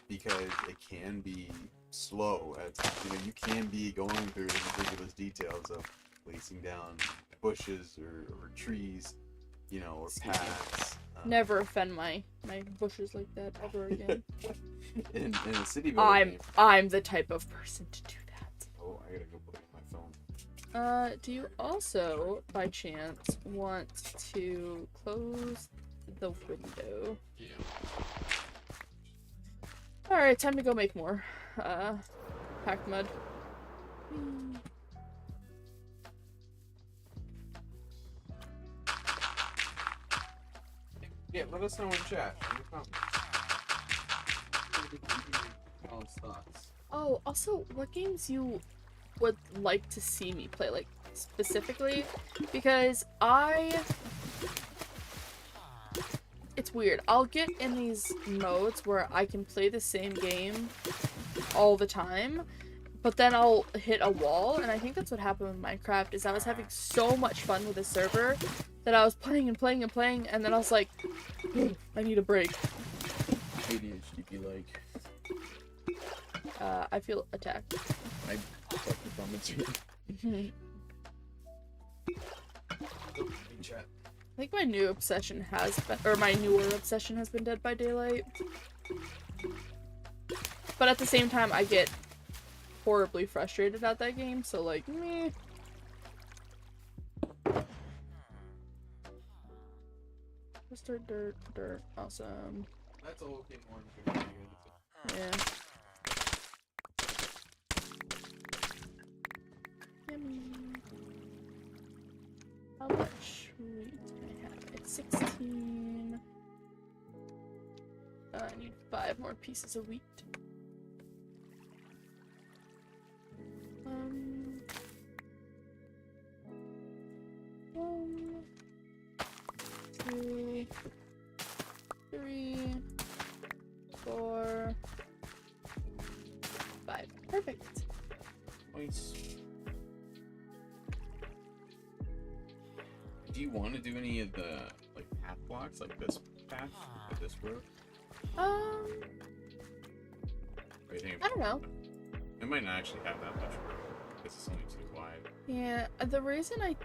because it can be slow at times. You know, you can be going through the ridiculous details of placing down bushes or trees, you know, or paths. Never offend my bushes like that ever again. in a city builder game. I'm the type of person to do that. Oh, I gotta go play with my phone. Do you also, by chance, want to close the window? Yeah. Alright, time to go make more, packed mud. Yeah, let us know in chat. All his thoughts. Oh, also, what games you would like to see me play, like, specifically? Because it's weird. I'll get in these modes where I can play the same game all the time, but then I'll hit a wall, and I think that's what happened with Minecraft, is I was having so much fun with the server that I was playing and playing and playing, and then I was like, I need a break. ADHD be like. I feel attacked. I fucking from it too. I think my new obsession has been, or my newer obsession has been Dead by Daylight. But at the same time, I get horribly frustrated at that game, so like, meh. Just dirt, awesome. That's a whole thing one. Yeah. Yummy. How much wheat do I have? It's 16. I need 5 more pieces of wheat. 1, 2, 3, 4, 5. Perfect. Nice. Do you want to do any of the like path blocks, like this path or this road? I don't know. It might not actually have that much room because it's only 2 wide. Yeah, the reason I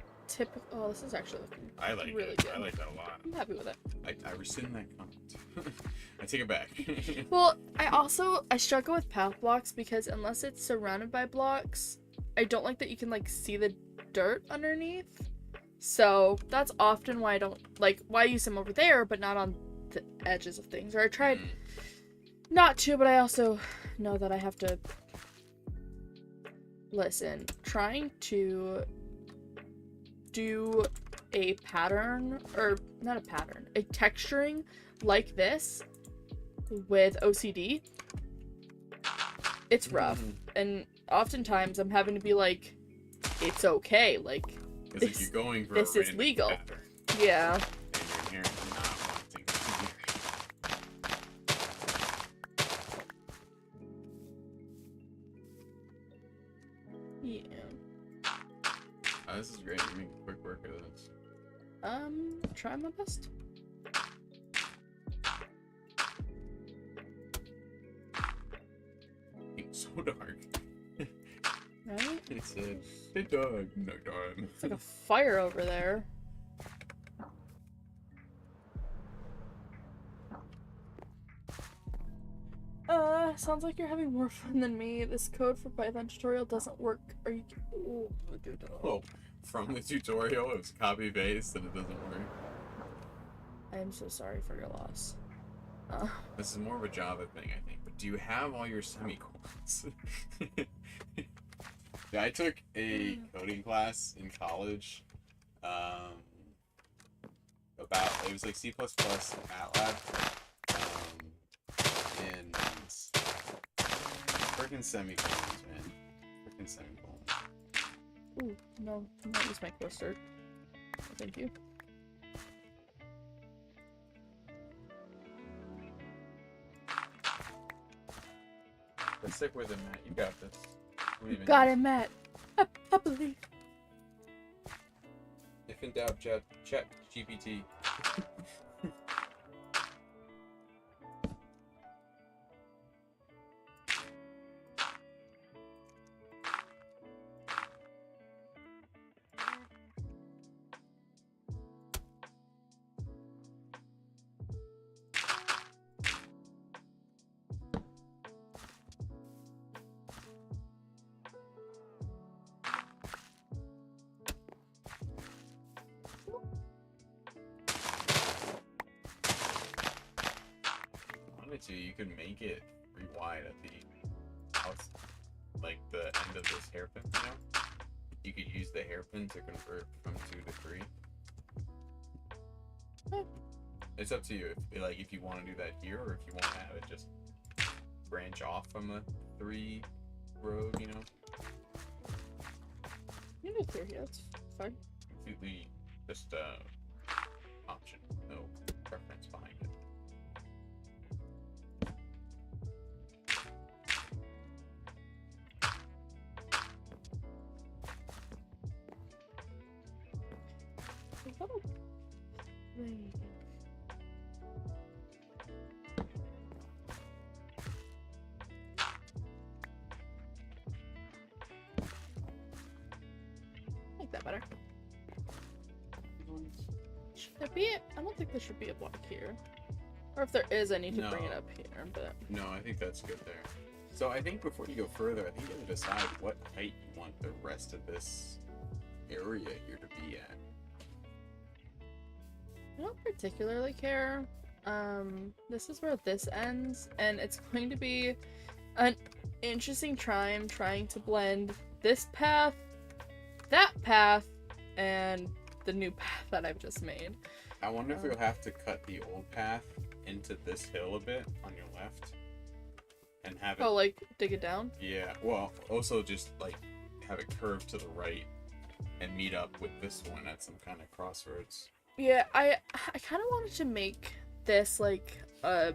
oh, this is actually looking really good. I like that a lot. I'm happy with it. I rescind that comment. I take it back. Well, I struggle with path blocks because unless it's surrounded by blocks, I don't like that you can like see the dirt underneath. So that's often why I don't like why I use them over there, but not on the edges of things. Or I tried not to, but I also know that I have to listen. Trying to do a pattern, or not a pattern, a texturing like this with OCD, it's rough. And oftentimes I'm having to be like, it's okay, like this, like you're going for this is legal. Pattern. Yeah. And you're inherently not wanting to. Yeah. Oh, this is great. You're making quick work of this. Try my best. It's so dark. Right? It said, "Hey dog, no time." It's like a fire over there. Sounds like you're having more fun than me. This code for Python tutorial doesn't work. Are you? Oh, dude. Oh, from the tutorial, it was copy paste and it doesn't work. I am so sorry for your loss. This is more of a Java thing, I think. But do you have all your semicolons? Yeah, I took a coding class in college. Um, about it was like C++ MATLAB. And freaking semicolons, man. Freaking semicolons. Ooh, no, not use my coaster. Thank you. Let's stick with it, Matt. You got this. Got it, Matt. I believe. If in doubt, chat GPT. You could make it pretty wide at the house, like the end of this hairpin, you know? You could use the hairpin to convert from 2 to 3. It's up to you, if you want to do that here, or if you want to have it just branch off from the 3 road, you know? You can do 3, yeah, that's fine. Completely just option, no preference behind it. I like that better. Should there be? I don't think there should be a block here. Or if there is, I need to bring it up here. But no, I think that's good there. So I think before you go further, I think you have to decide what height you want the rest of this area here to be at. I don't particularly care. This is where this ends, and it's going to be an interesting time trying to blend this path, that path, and the new path that I've just made. I wonder if you'll have to cut the old path into this hill a bit on your left and have it... Oh, like, dig it down? Yeah, well, also just, like, have it curve to the right and meet up with this one at some kind of crossroads. Yeah, I kind of wanted to make this, like, not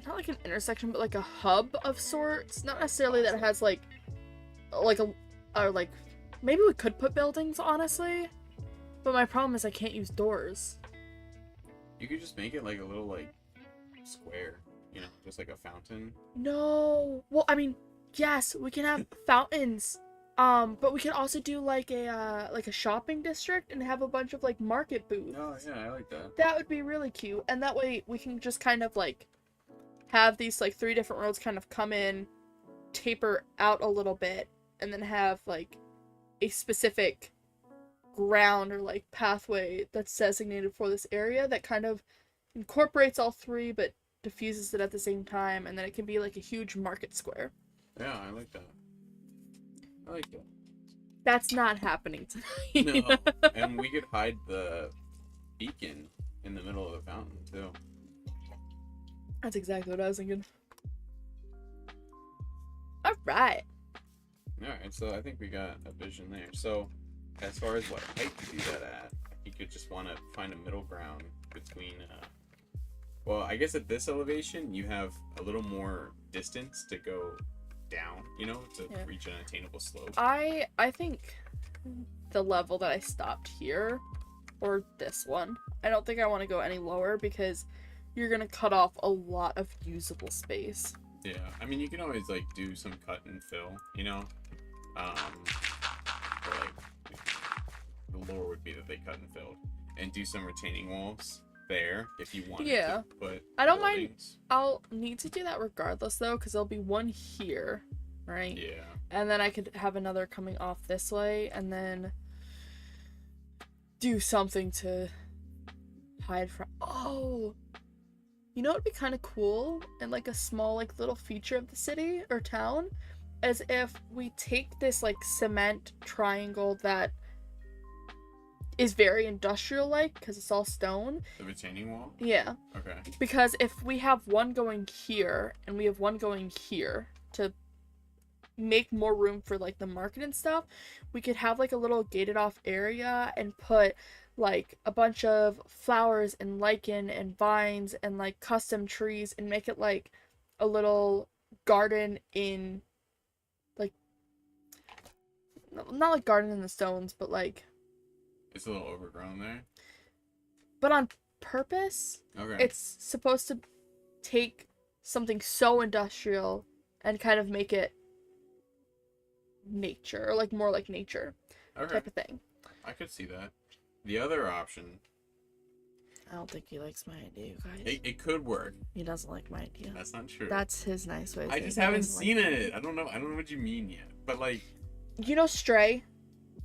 like an intersection, but like a hub of sorts. Not necessarily that it has, like maybe we could put buildings, honestly. But my problem is I can't use doors. You could just make it like a little, like, square, you know, just like a fountain. No. Well, I mean, yes, we can have fountains. But we can also do like a shopping district and have a bunch of like market booths. Oh yeah, I like that. That would be really cute. And that way we can just kind of like have these like 3 different roads kind of come in, taper out a little bit, and then have like a specific ground or like pathway that's designated for this area that kind of incorporates all 3 but diffuses it at the same time, and then it can be like a huge market square. Yeah, I like that. I like that. That's not happening tonight. No, and we could hide the beacon in the middle of the fountain too. That's exactly what I was thinking. Alright. Alright, so I think we got a vision there. So, as far as what height to do that at, you could just want to find a middle ground between, well, I guess at this elevation, you have a little more distance to go down, you know, to reach an attainable slope. I think the level that I stopped here, or this one, I don't think I want to go any lower because you're gonna cut off a lot of usable space. Yeah, I mean, you can always like do some cut and fill, you know, or like the lore would be that they cut and filled, and do some retaining walls there if you want to put I don't buildings. mind. I'll need to do that regardless though, because there'll be one here, right? Yeah. And then I could have another coming off this way, and then do something to hide from. Oh, You know what would be kind of cool and like a small like little feature of the city or town, as if we take this like cement triangle that is very industrial like because it's all stone. The retaining wall? Yeah. Okay. Because if we have one going here and we have one going here to make more room for like the market and stuff, we could have like a little gated off area and put like a bunch of flowers and lichen and vines and like custom trees and make it like a little garden in like not like garden in the stones, but like It's a little overgrown there. but on purpose. Okay. It's supposed to take something so industrial and kind of make it nature, or like more like nature Okay. type of thing. I could see that. The other option, I don't think he likes my idea, you guys. it could work. He doesn't like my idea. That's not true. That's his nice way. I just haven't seen it. I don't know what you mean yet. But like, You know Stray?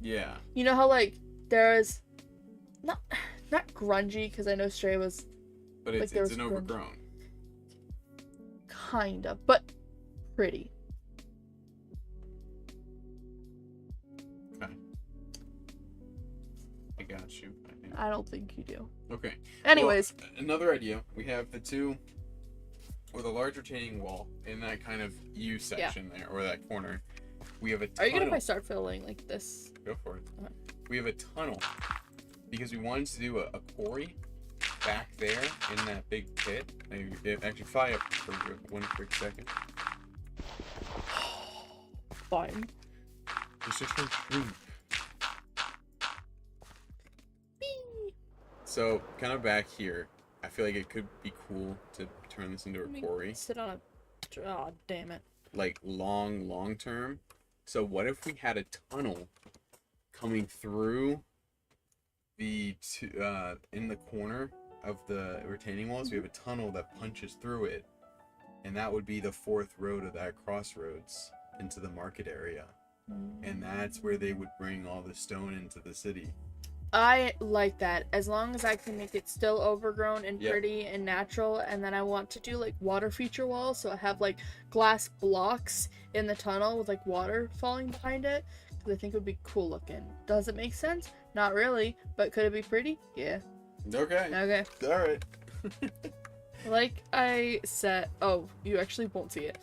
yeah. You know how like there's not grungy, because I know Stray was But Like it's there was an grunge. overgrown. kind of, but pretty. Okay. I got you. I think. I don't think you do. Okay. Anyways, Well, another idea. We have the two with a large retaining wall in that kind of U section there, or that corner. We have a tunnel. are you gonna if I start filling like this? Go for it. Okay. We have a tunnel because we wanted to do a quarry back there in that big pit. Actually, fly up for one quick second. Fine. It's just a dream. So, kind of back here, I feel like it could be cool to turn this into a Let me quarry. sit on a. Oh, damn it. Like, long term. So, what if we had a tunnel coming through the in the corner of the retaining walls? We have a tunnel that punches through it, and that would be the fourth road of that crossroads into the market area. And that's where they would bring all the stone into the city. I like that, as long as I can make it still overgrown and Yep. pretty and natural. And then I want to do like water feature walls, so I have like glass blocks in the tunnel with like water falling behind it, because I think it would be cool looking. Does it make sense? Not really, but could it be pretty? Yeah. Okay. Okay. All right. Like I said, oh, you actually won't see it.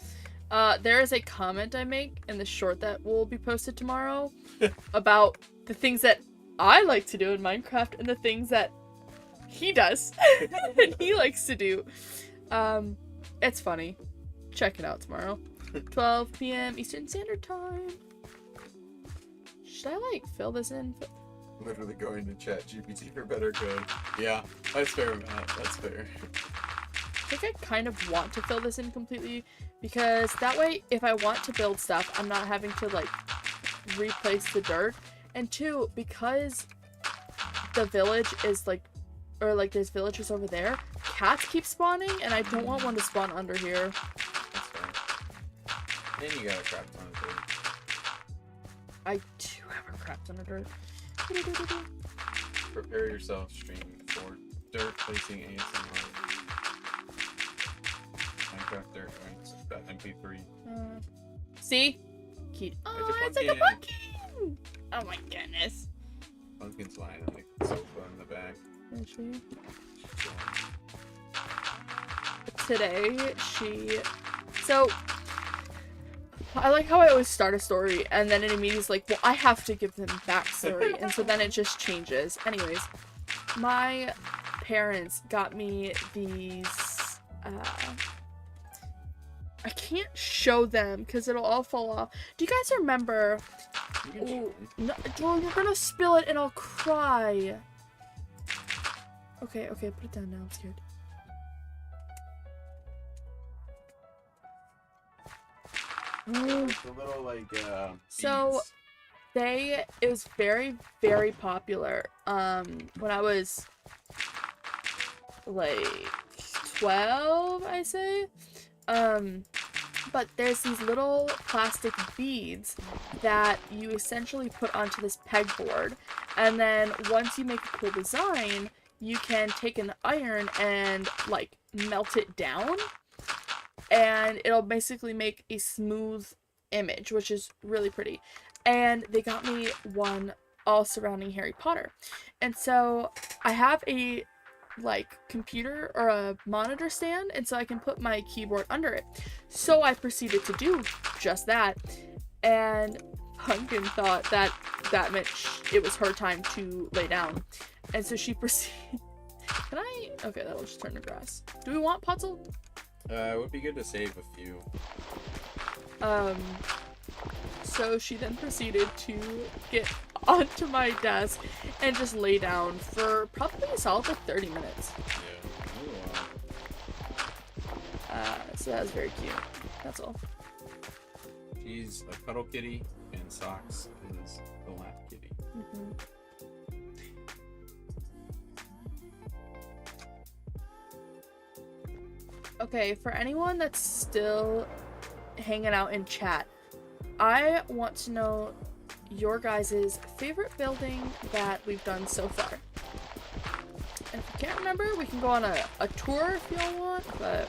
There is a comment I make in the short that will be posted tomorrow about the things that I like to do in Minecraft and the things that he does and he likes to do. It's funny. Check it out tomorrow. 12 p.m. Eastern Standard Time. Should I like fill this in? Literally going to chat GPT for better code. Yeah, that's fair, Matt. That's fair. I think I kind of want to fill this in completely, because that way if I want to build stuff, I'm not having to like replace the dirt. And two, because the village is like, or like there's villagers over there, cats keep spawning and I don't want one to spawn under here. That's fair. And you got a crap ton of dirt. I do have a crap ton of dirt. Prepare yourself, stream, for dirt placing ASMR. Minecraft dirt .mp3. See? Cute. It's a Oh, it's like a pumpkin. pumpkin! Oh my goodness. Pumpkin's lying on the sofa in the back. Actually, today so I like how I always start a story and then it immediately is like, well, I have to give them backstory, and so then it just changes. Anyways, my parents got me these I can't show them because it'll all fall off. Do you guys remember? Ooh, no, Joel, you're gonna spill it and I'll cry. Okay, put it down now. I'm scared. Oh. It's a little like So it was very, very popular when I was like 12, I say. But there's these little plastic beads that you essentially put onto this pegboard, and then once you make a cool design, you can take an iron and like melt it down, and it'll basically make a smooth image, which is really pretty. And they got me one all surrounding Harry Potter. And so I have a like computer or a monitor stand, and so I can put my keyboard under it. So I proceeded to do just that, and Pumpkin thought that that meant it was her time to lay down, and so she proceeded. Can I? Okay, that'll just turn to grass. Do we want Putzel? It would be good to save a few. So she then proceeded to get onto my desk and just lay down for probably a solid like 30 minutes. Yeah. So that was very cute. That's all. She's a cuddle kitty, and Socks is the lap kitty. Mm-hmm. Okay, for anyone that's still hanging out in chat, I want to know your guys' favorite building that we've done so far. And if you can't remember, we can go on a tour if y'all want, but...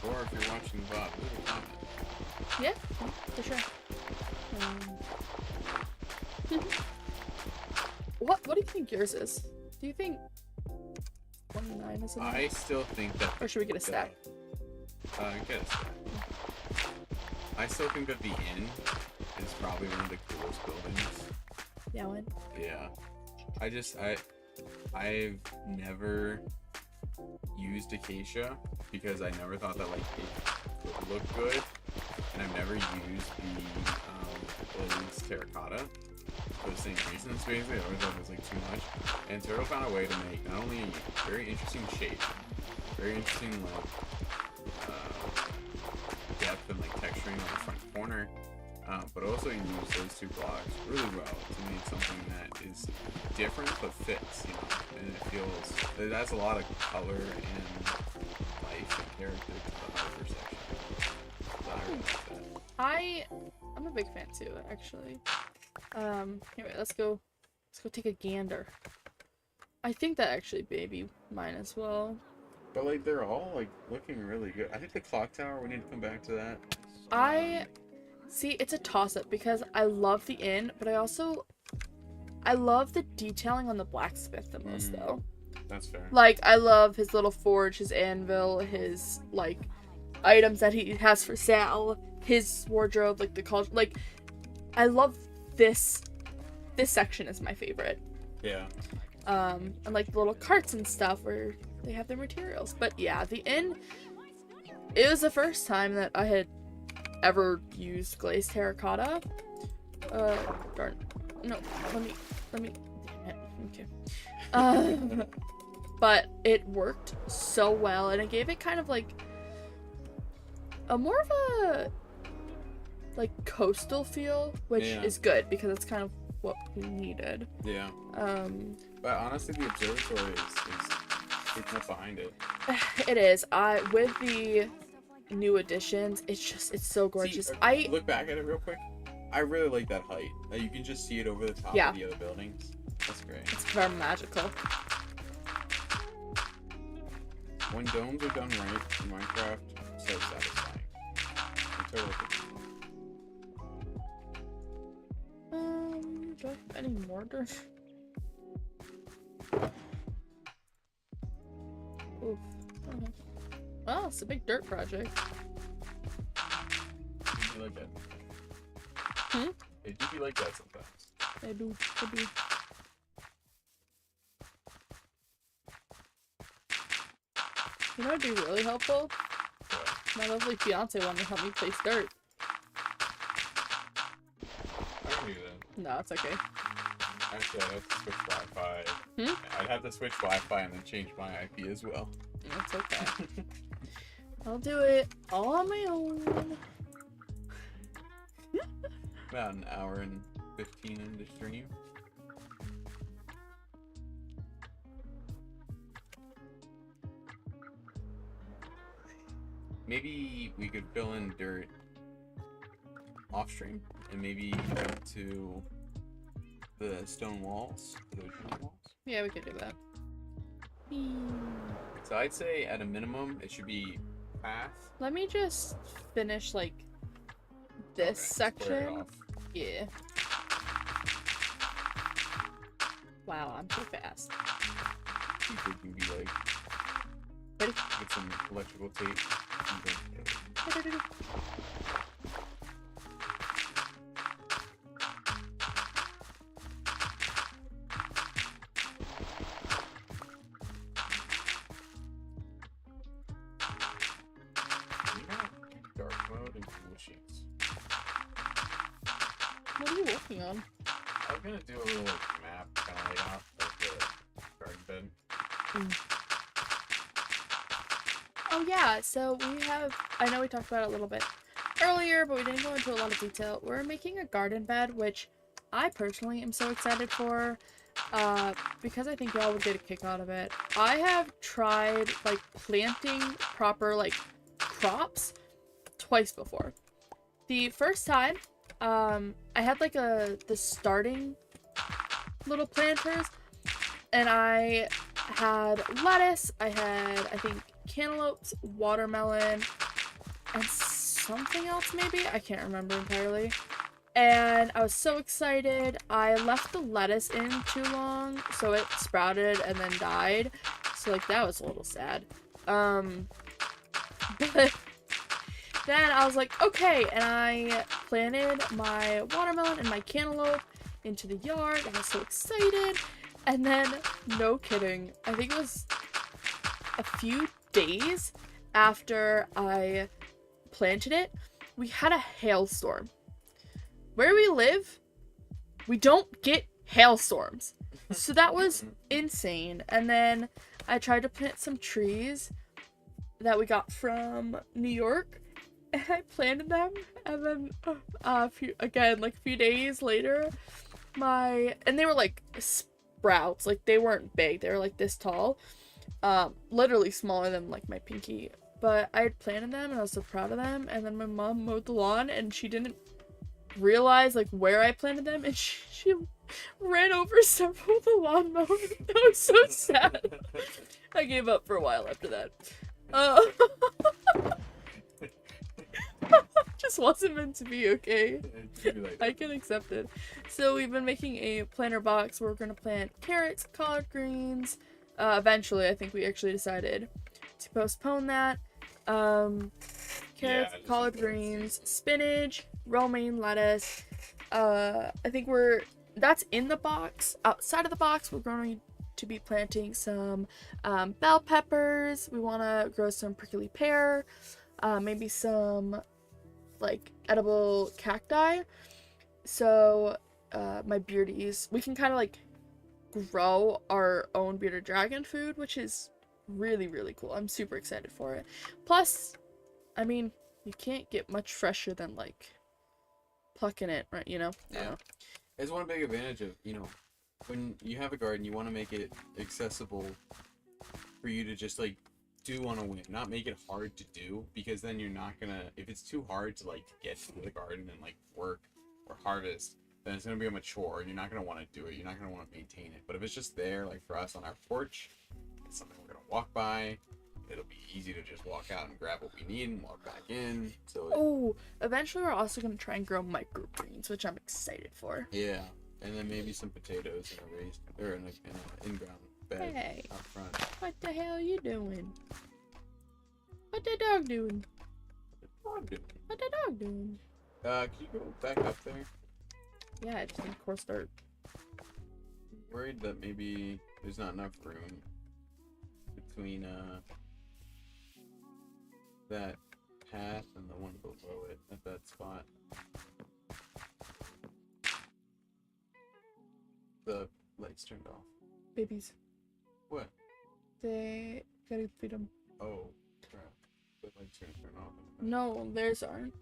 Or if you're watching Bob, leave a comment. Yeah, for sure. What do you think yours is? Do you think 29 is enough? I still think that... Or should we get a stack? Get a stack. I still think that the inn is probably one of the coolest buildings. Yeah, one. Yeah. I've never used acacia because I never thought that like it would look good, and I've never used the glazed terracotta for the same reasons. Basically, I always thought it was like too much, and Turtle found a way to make not only very interesting shape, very interesting like depth and like texturing on the front corner, but also you use those two blocks really well to make something that is different but fits, you know, and it feels, it adds a lot of color and life and character to the upper section. So I really like that. I'm a big fan too, actually. Anyway, let's go take a gander. I think that actually maybe mine as well. But like they're all like looking really good. I think the clock tower, we need to come back to that. See, it's a toss-up because I love the inn, but I love the detailing on the blacksmith the most though. That's fair. Like, I love his little forge, his anvil, his like items that he has for sale, his wardrobe, like the culture. Like, I love this section is my favorite. Yeah. And like the little carts and stuff where they have their materials. But yeah, the inn, it was the first time that I had ever used glazed terracotta. Darn. No, let me, damn it. Okay. But it worked so well, and it gave it kind of like a more of a like coastal feel, which is good because it's kind of what we needed. Yeah. But honestly, the observatory is creeping up behind it. It is. With the new additions, it's so gorgeous. See, look back at it real quick. I really like that height. You can just see it over the top of the other buildings. That's great. It's very magical. When domes are done right in Minecraft, so satisfying. Do I have any mortar? Oof. Okay. Well, it's a big dirt project. You like that? Hmm? It do be like that sometimes. I do. You know what'd be really helpful? What? My lovely fiance wanted to help me place dirt. I can do that. No, it's okay. Actually, I'd have to switch Wi-Fi. I'd have to switch Wi-Fi and then change my IP as well. It's okay. I'll do it all on my own. About an hour and 15 into stream. Maybe we could fill in dirt off stream and maybe go to the stone walls. Yeah, we could do that. So I'd say at a minimum it should be path. Let me just finish like this Square it section. off. Yeah. Wow, I'm so fast. People can be like, Ready? get some electrical tape. Dark mode and cool sheets. What are you working on? I was gonna do a little map kind of layout of the garden bed. Oh yeah, so we have, I know we talked about it a little bit earlier, but we didn't go into a lot of detail. We're making a garden bed, which I personally am so excited for, because I think y'all would get a kick out of it. I have tried, like, planting proper, like, crops twice before. The first time, I had, like, the starting little planters, and I had lettuce, I had, I think, cantaloupes, watermelon, and something else maybe? I can't remember entirely. And I was so excited. I left the lettuce in too long, so it sprouted and then died. So, like, that was a little sad. But then I was like, okay, and I planted my watermelon and my cantaloupe into the yard, and I was so excited. And then, no kidding, I think it was a few days after I planted it, we had a hailstorm. Where we live, we don't get hailstorms. So that was insane. And then I tried to plant some trees that we got from New York, and I planted them, and then a few days later, and they were like sprouts, like they weren't big, they were like this tall, literally smaller than like my pinky, but I had planted them and I was so proud of them. And then my mom mowed the lawn and she didn't realize like where I planted them, and she ran over several of the lawnmowers. That was so sad. I gave up for a while after that. Just wasn't meant to be, okay? I can accept it. So we've been making a planter box where we're gonna plant carrots, collard greens. Eventually, I think we actually decided to postpone that. Carrots, collard greens, spinach, romaine lettuce. I think that's in the box. Outside of the box, we're going to be planting some bell peppers. We want to grow some prickly pear, maybe some like edible cacti. So my beardies, we can kind of like grow our own bearded dragon food, which is really, really cool. I'm super excited for it. Plus, I mean, you can't get much fresher than like plucking it, right? You know? Yeah. It's one big advantage of, when you have a garden, you want to make it accessible for you to just like do on a whim, not make it hard to do, because then you're not gonna, if it's too hard to like get to the garden and like work or harvest, then it's gonna be a chore and you're not gonna want to do it. You're not gonna want to maintain it. But if it's just there, like for us on our porch, it's something we're gonna walk by. It'll be easy to just walk out and grab what we need and walk back in. So eventually we're also gonna try and grow microgreens, which I'm excited for. Yeah, and then maybe some potatoes in a raised or in an in-ground bed out front. What the hell are you doing? What the dog doing? What the dog doing? Can you go back up there? Yeah, I just need core start. Worried that maybe there's not enough room between that path and the one below it at that spot. The lights turned off. Babies. What? They gotta feed them. Oh, crap. The lights are gonna turn off. No, theirs aren't.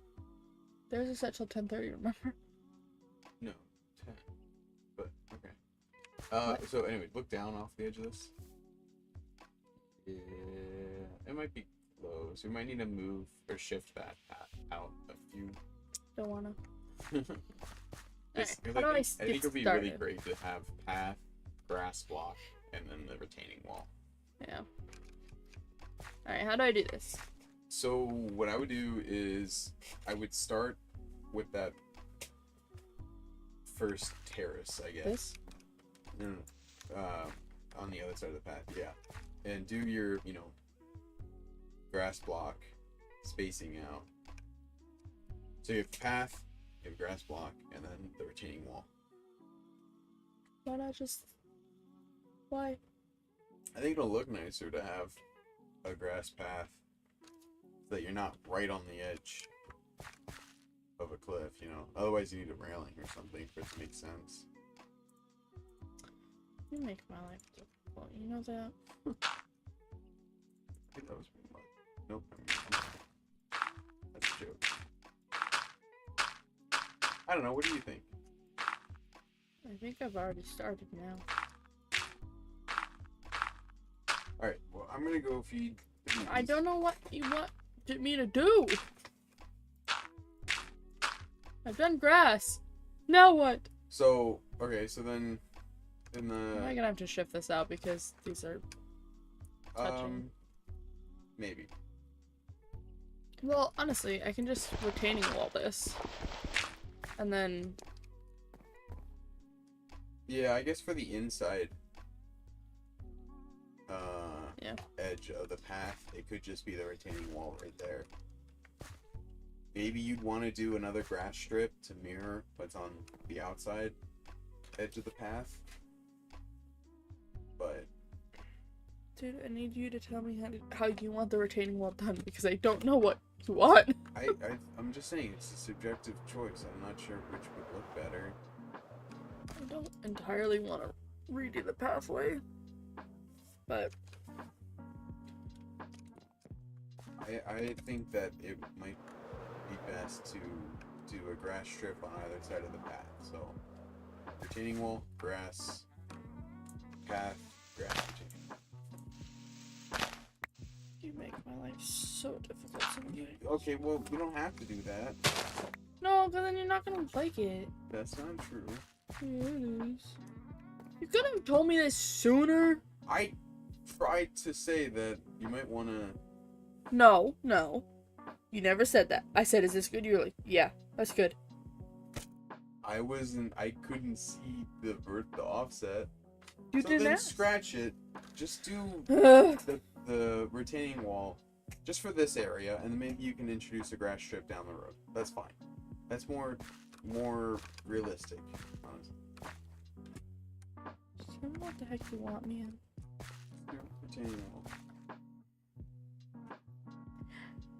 Theirs are set till 10:30, remember? No, 10. But, okay. So anyway, look down off the edge of this. Yeah, it might be close. We might need to move or shift that path out a few. Don't wanna. I think it would be started? really great to have path, grass block, and then the retaining wall. Yeah. Alright, how do I do this? So what I would do is I would start with that first terrace, I guess. This? No, on the other side of the path, yeah. And do your, grass block spacing out. So you have path, you have grass block, and then the retaining wall. Why not just... Why? I think it'll look nicer to have a grass path so that you're not right on the edge of a cliff, Otherwise you need a railing or something for it to make sense. You make my life difficult, you know that? I think that was pretty much. Nope. That's a joke. I don't know, what do you think? I think I've already started now. Alright, well, I'm gonna go feed the bees. I don't know what you want me to do. I've done grass. Now what? So, okay, so then in the... Am I gonna have to shift this out because these are touching? Maybe. Well, honestly, I can just retaining wall this. And then... Yeah, I guess for the inside edge of the path, it could just be the retaining wall right there. Maybe you'd want to do another grass strip to mirror what's on the outside edge of the path. But... Dude, I need you to tell me how you want the retaining wall done, because I don't know what you want. I'm just saying, it's a subjective choice. I'm not sure which would look better. I don't entirely want to redo the pathway, but... I think that it might be best to do a grass strip on either side of the path. So, retaining wall, grass, path, grass, retaining wall. You make my life so difficult sometimes. Okay, well, we don't have to do that. No, because then you're not going to like it. That's not true. Yeah, it is. You could have told me this sooner. I tried to say that you might want to... No. You never said that. I said, is this good? You're like, yeah, that's good. I couldn't see the offset. You so didn't then ask. Scratch it. Just do the retaining wall just for this area, and then maybe you can introduce a grass strip down the road. That's fine. That's more realistic, honestly. Tell me what the heck you want me in. Retaining wall.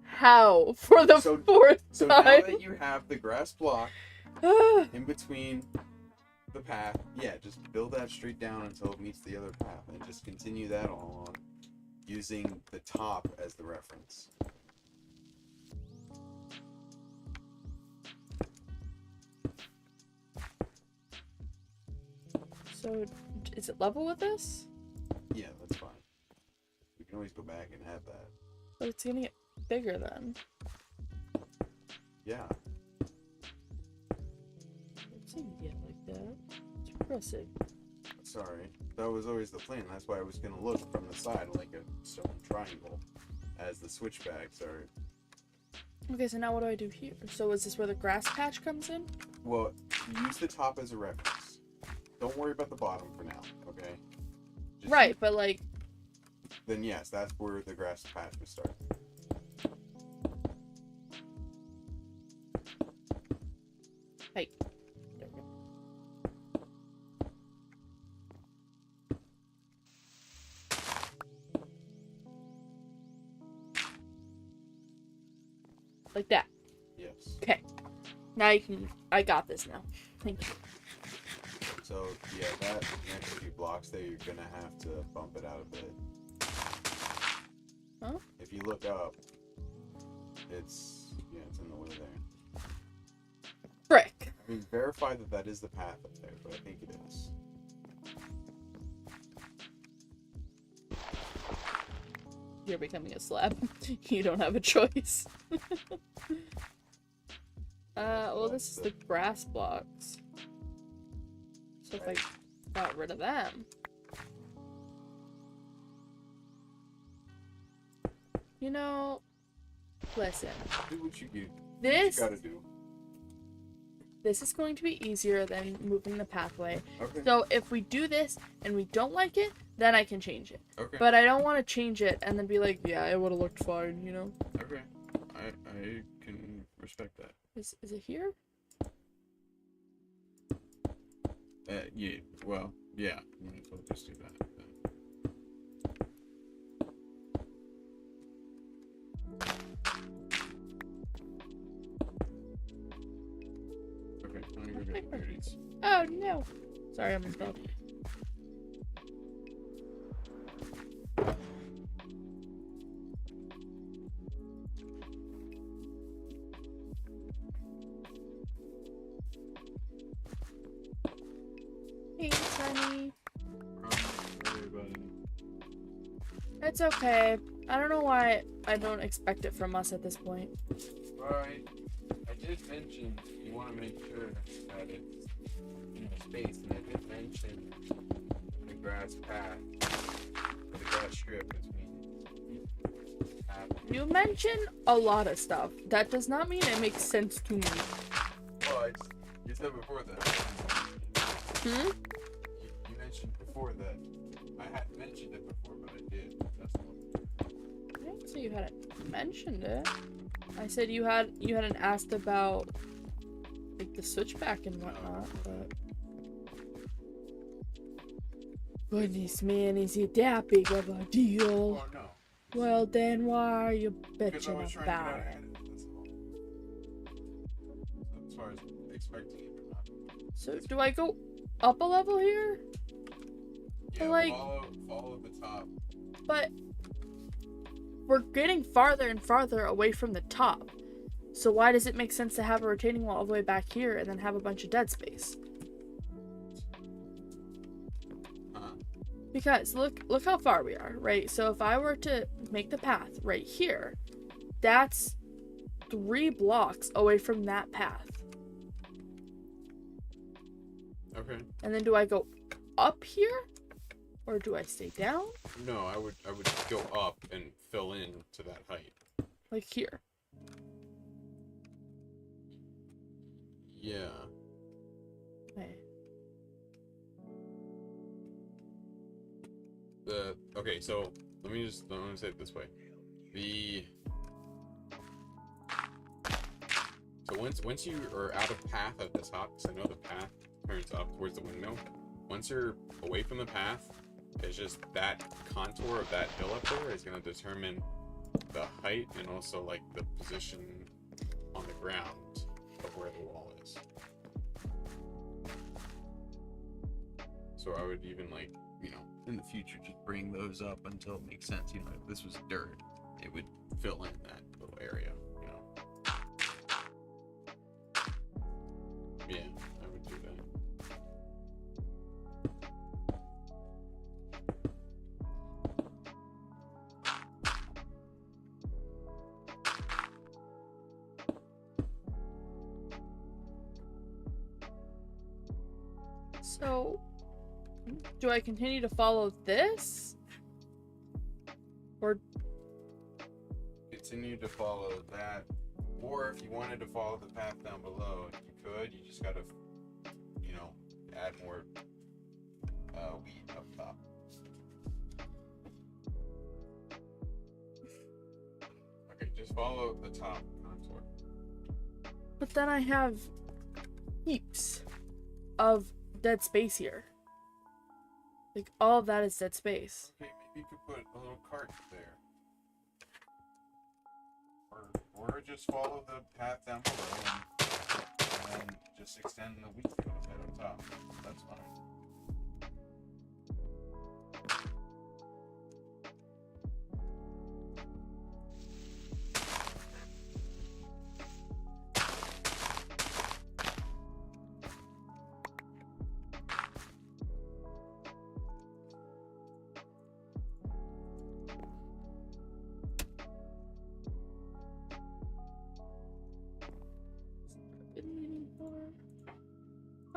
How? For the fourth So time? now that you have the grass block in between the path, yeah, just build that straight down until it meets the other path, and just continue that all on, using the top as the reference. So, is it level with this? Yeah, that's fine. We can always go back and add that. But it's gonna get bigger then. Yeah. It didn't get like that. It's impressive. Sorry. That was always the plan. That's why I was gonna look from the side like a stone triangle, as the switchbacks are. Okay, so now what do I do here? So is this where the grass patch comes in? Well, use the top as a reference. Don't worry about the bottom for now, okay? Just Right, but like... Then yes, that's where the grass patch would start. Hey. There we go. Like that. Yes. Okay. Now you can... I got this now. Thank you. So, yeah, that next few blocks there, you're gonna have to bump it out a bit. Huh? If you look up, it's in the way there. Frick. I mean, verify that that is the path up there, but I think it is. You're becoming a slab. You don't have a choice. Well, this is the grass blocks. So if I got rid of them. You know, listen. Do what you do. This What you gotta do. This is going to be easier than moving the pathway. Okay. So if we do this and we don't like it, then I can change it. Okay. But I don't want to change it and then be like, yeah, it would have looked fine, you know? Okay. I can respect that. Is it here? Yeah. Well, yeah. Might as well just do that. Okay. I'm gonna go get the beauties. Oh no. Sorry, I'm misspelled. Hey, honey. It's okay. I don't know why I don't expect it from us at this point. Alright. I did mention you want to make sure that it's space, and I did mention the grass path, the grass strip between You mention a lot of stuff. That does not mean it makes sense to me. Well, you said before that. Hmm? You mentioned before that. I hadn't mentioned it before, but I did. That's all. I didn't say you hadn't mentioned it. I said you hadn't asked about like the switchback and whatnot, but goodness man, is it that big of a deal? Oh, no. Well then why are you Because I was bitching trying to get about out it? ahead of it, that's all. As far as expecting it or not. So do I go up a level here? Yeah, like- follow the top. But we're getting farther and farther away from the top. So why does it make sense to have a retaining wall all the way back here and then have a bunch of dead space? Because look how far we are, right? So if I were to make the path right here, that's 3 blocks away from that path. Okay. And then do I go up here? Or do I stay down? No, I would go up and fill in to that height. Like here. Yeah. Okay. Okay, so let me say it this way. So once you are out of path at the top, because I know the path turns up towards the windmill. Once you're away from the path, it's just that contour of that hill up there is going to determine the height and also like the position on the ground of where the wall is. So I would even like, in the future, just bring those up until it makes sense. If this was dirt, it would fill in that little area, Yeah, I would do that. So do I continue to follow this? Or Continue to follow that, or if you wanted to follow the path down below, you could. You just gotta, add more wheat up top. Okay, just follow the top contour. but then I have heaps of dead space here. Like all of that is dead space. Okay, maybe you could put a little cart there. Or just follow the path down below and then just extend the wheat field right up top. That's fine.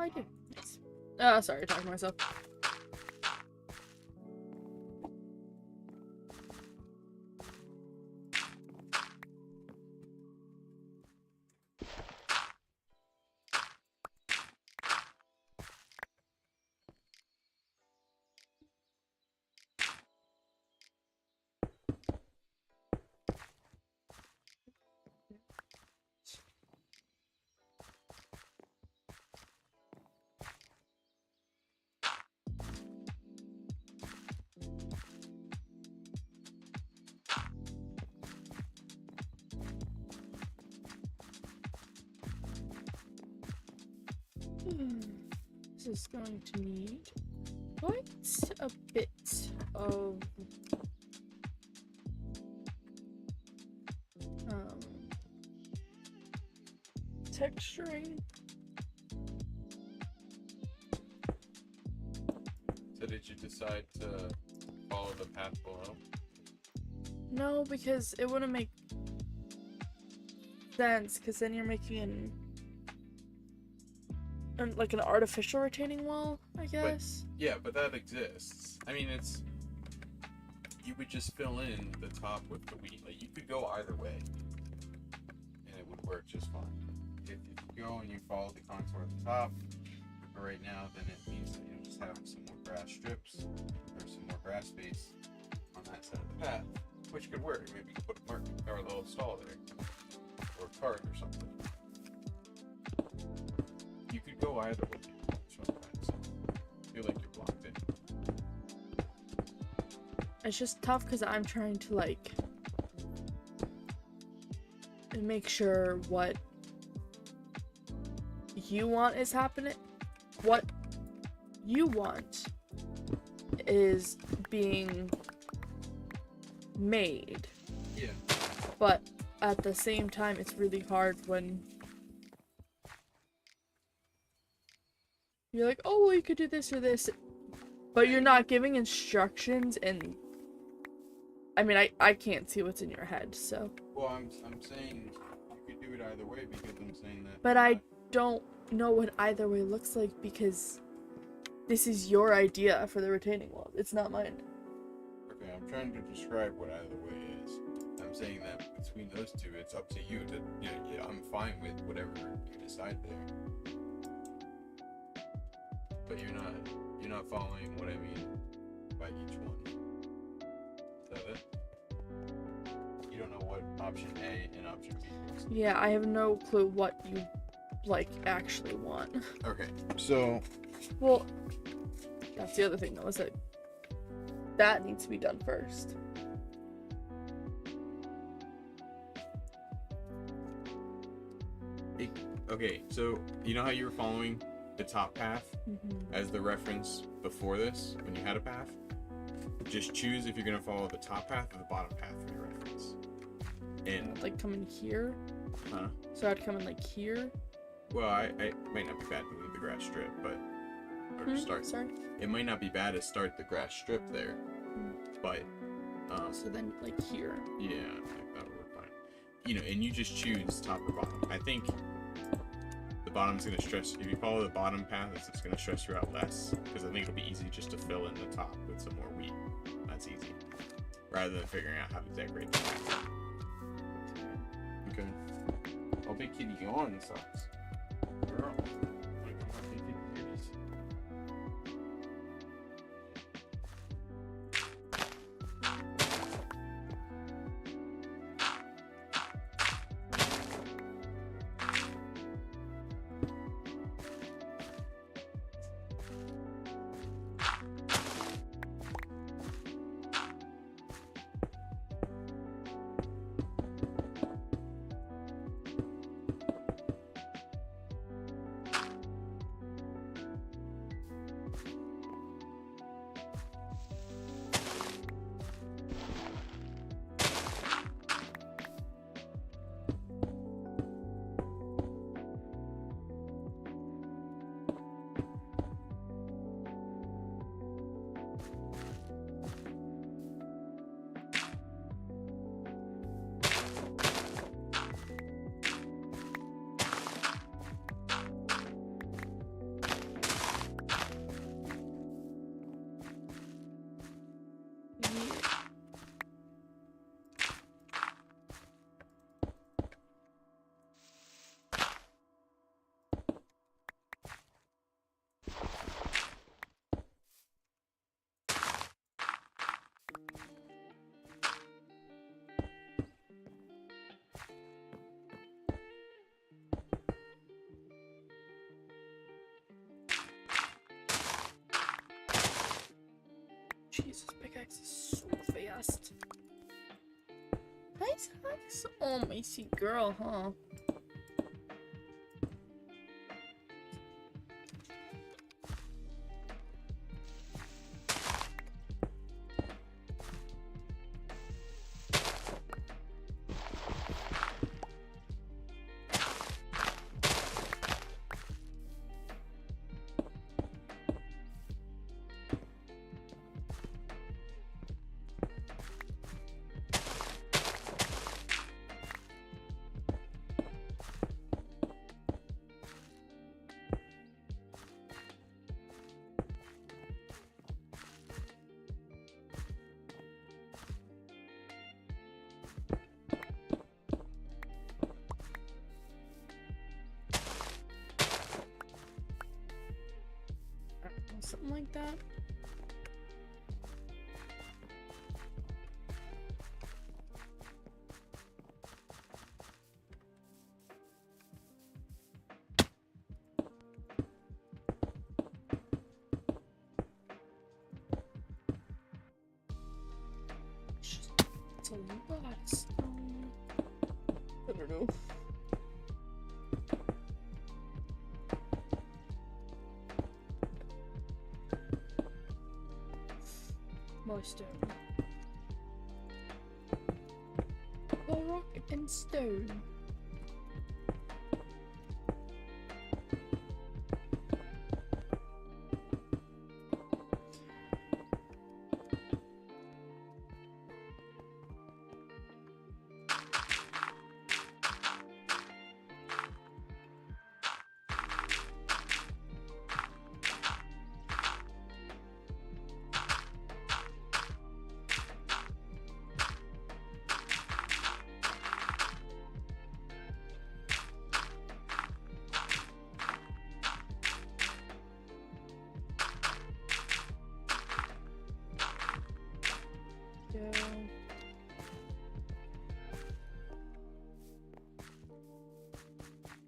I do. Nice. Sorry, talking to myself. This is going to need quite a bit of texturing. So did you decide to follow the path below? No, because it wouldn't make sense, because then you're making like an artificial retaining wall, I guess. But that exists. I mean, you would just fill in the top with the wheat. Like, you could go either way, and it would work just fine. If you go and you follow the contour at the top, for right now, then it means that you'll just have some more grass strips or some more grass space on that side of the path, which could work. Maybe you could put a mark or a little stall there, or a cart or something. You could go either way. I feel like you're blocked in. It's just tough because I'm trying to like make sure what you want is happening. What you want is being made. Yeah. But at the same time, it's really hard when you're like, oh, well, you could do this or this, but you're not giving instructions, and I mean, I can't see what's in your head, so. Well, I'm saying you could do it either way, because I'm saying that. But I don't know what either way looks like, because this is your idea for the retaining wall. It's not mine. Okay, I'm trying to describe what either way is. I'm saying that between those two, it's up to you to, yeah, I'm fine with whatever you decide there. But you're not following what I mean by each one. Is that it? You don't know what option A and option B is. Yeah, I have no clue what you, like, actually want. Okay, so. Well, that's the other thing, though, is that that needs to be done first. Okay, so you know how you were following the top path as the reference before this, when you had a path? Just choose if you're going to follow the top path or the bottom path for your reference. And like come in here? Huh? So I'd come in like here? Well, I might not be bad to leave the grass strip, but or start. Sorry? It might not be bad to start the grass strip there, but so then like here. Yeah, that'll work fine. You know, and you just choose top or bottom. I think the bottom's gonna stress. If you follow the bottom path, it's gonna stress you out less, because I think it'll be easy just to fill in the top with some more wheat. That's easy, rather than figuring out how to decorate the path. Okay. Oh, big kitty yawn socks. Girl. Jesus, pickaxe is so fast. Nice axe. Oh, my sweet girl, huh? like that. It's a lot of stone. I don't know. More stone. More rock and stone.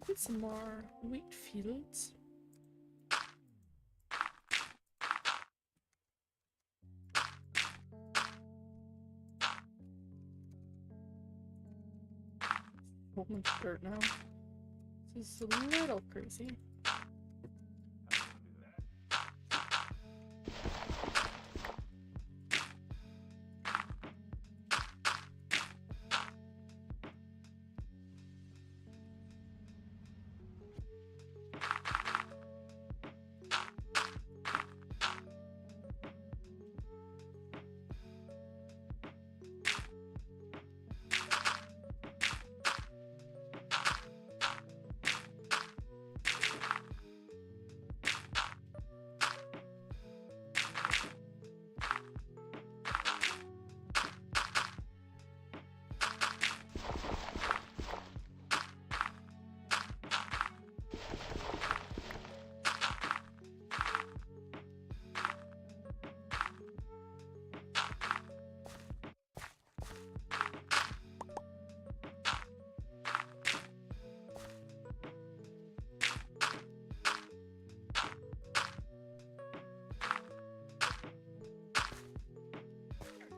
Get some more wheat fields. So much dirt now. This is a little crazy.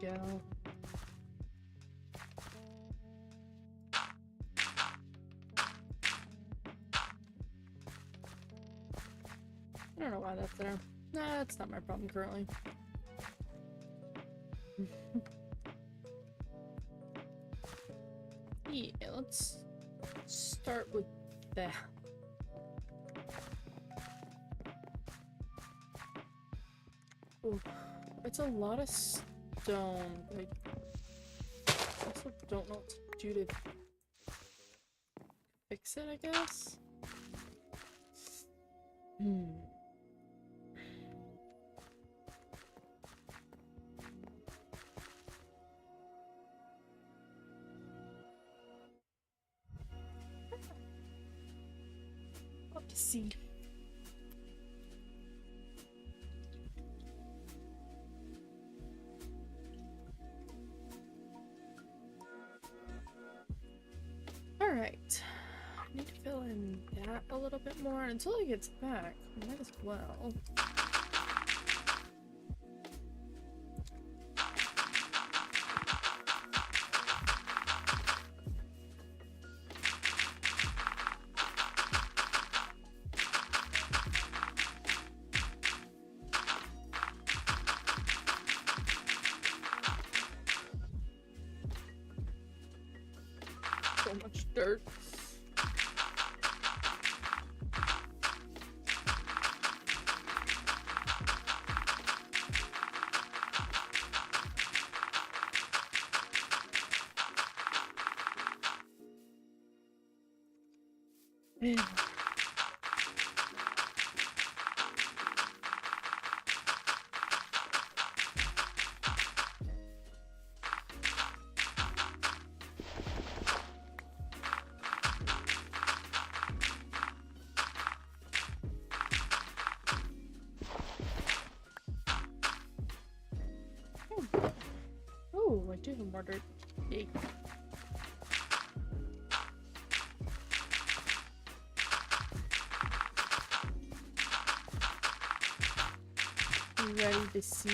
Go. I don't know why that's there. Nah, that's not my problem currently. Yeah, let's start with that. Ooh, it's a lot of stone. I also don't know what to do to fix it, I guess. Up to see. Alright. I need to fill in that a little bit more. Until he gets back, I might as well. So much dirt. Oh, I do have more dirt. Yay. Ready to see.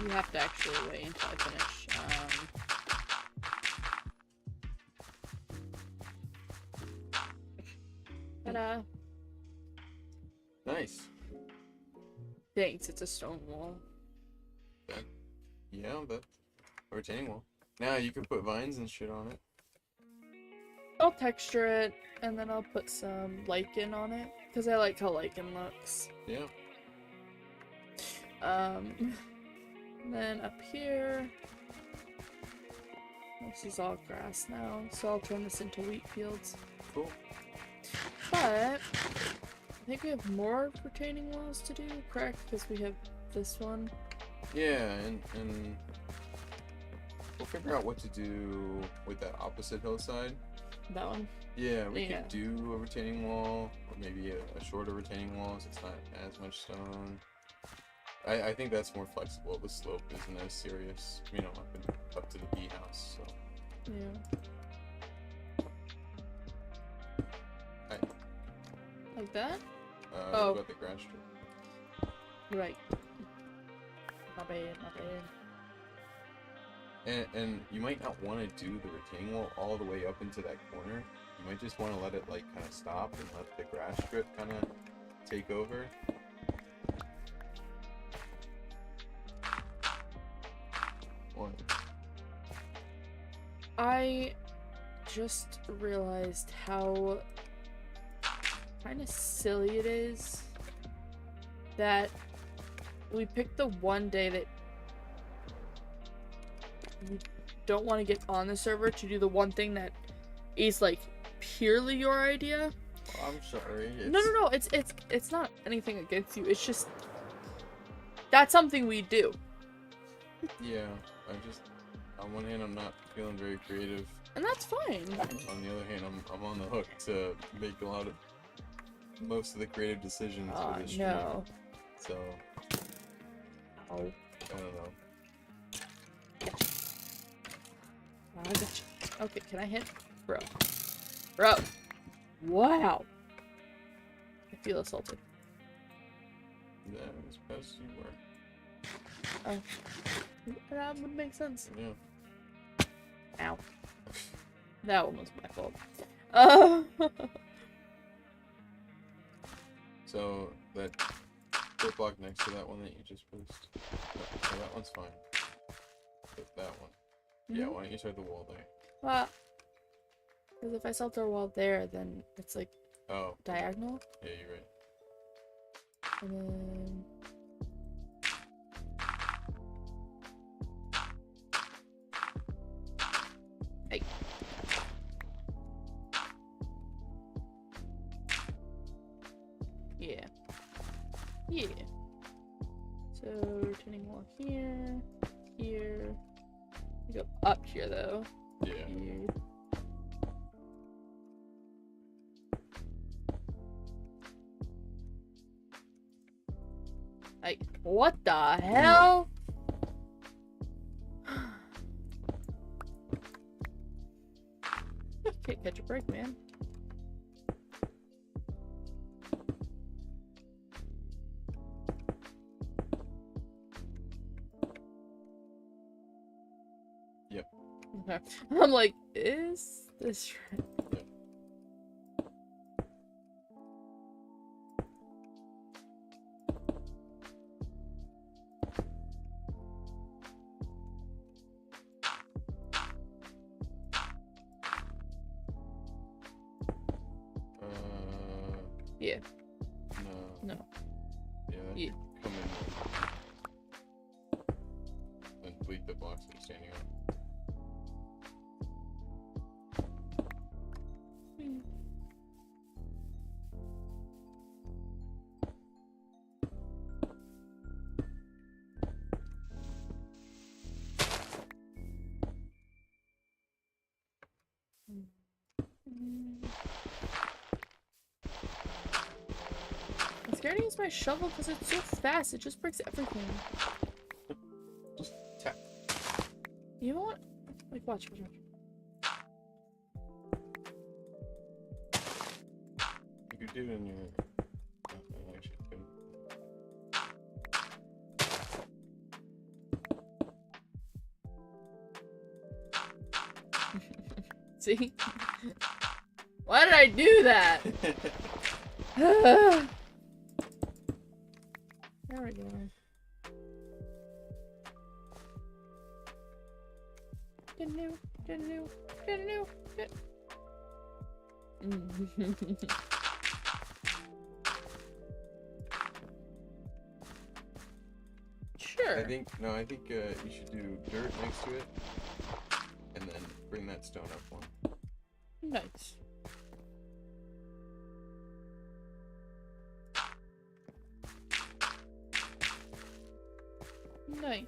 You have to actually wait until I finish. Ta-da! Nice. Thanks, it's a stone wall. Yeah, that's a retaining wall. Now you can put vines and shit on it. I'll texture it, and then I'll put some lichen on it, because I like how lichen looks. Yeah. Then up here, this is all grass now, so I'll turn this into wheat fields. Cool. But I think we have more retaining walls to do, correct? Because we have this one. Yeah, and we'll figure out what to do with that opposite hillside. That one. Yeah, we Yeah. could do a retaining wall, or maybe a shorter retaining wall, so it's not as much stone. I think that's more flexible. The slope isn't as serious, you know, up to the bee house. So. Yeah. Hi. Like that? What about the grass strip? Right. Not bad, not bad. And you might not want to do the retaining wall all the way up into that corner. You might just want to let it like kind of stop and let the grass strip kind of take over. What? I just realized how kind of silly it is that we picked the one day that you don't want to get on the server to do the one thing that is like purely your idea. Oh, I'm sorry. No. It's not anything against you. It's just that's something we do. Yeah, on one hand, I'm not feeling very creative. And that's fine. On the other hand, I'm on the hook to make most of the creative decisions for this stream. No. So, Oh. I don't know. I got you. Okay, can I hit? Bro. Wow. I feel assaulted. Yeah, as best as you were. Oh. That would make sense. Yeah. Ow. That one was my fault. So, that flip block next to that one that you just placed. No, that one's fine. But that one. Yeah, why don't you start the wall there? Well, because if I salt our wall there, then it's like Oh. diagonal. Yeah, you're right. And then... Hey. Yeah. Yeah. So, retaining wall here. Here. We go up here, though. Yeah. Here. Like, what the hell? Can't catch a break, man. Yep. Okay. I'm like, is this right? Yep. Yeah. No. No. Yeah, that Yeah. should come in and delete the blocks that are standing up. scared to use my shovel because it's so fast. It just breaks everything. Just tap. You know what? Like, watch. You could do it in your... I actually couldn't. See? Why did I do that? There we go. Didn't Sure. I think you should do dirt next to it, and then bring that stone up one. Nice. Nice.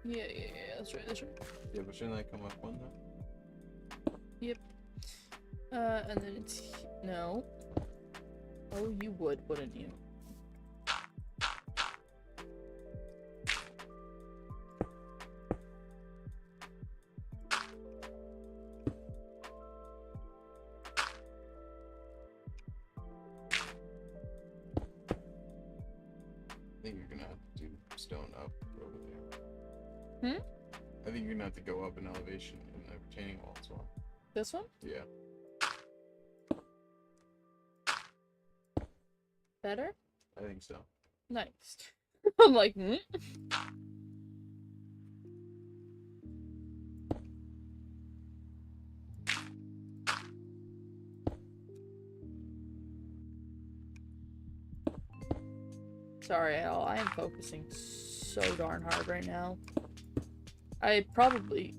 Yeah, that's right. Yeah, but shouldn't that come up one though? Yep. And then it's... No. Oh, you would, wouldn't you? I think you're gonna have to do stone up over there. I think you're gonna have to go up in elevation in the retaining wall as well. This one? Yeah. Better? I think so. Nice. I'm like, Sorry, Al. I am focusing so darn hard right now. I probably...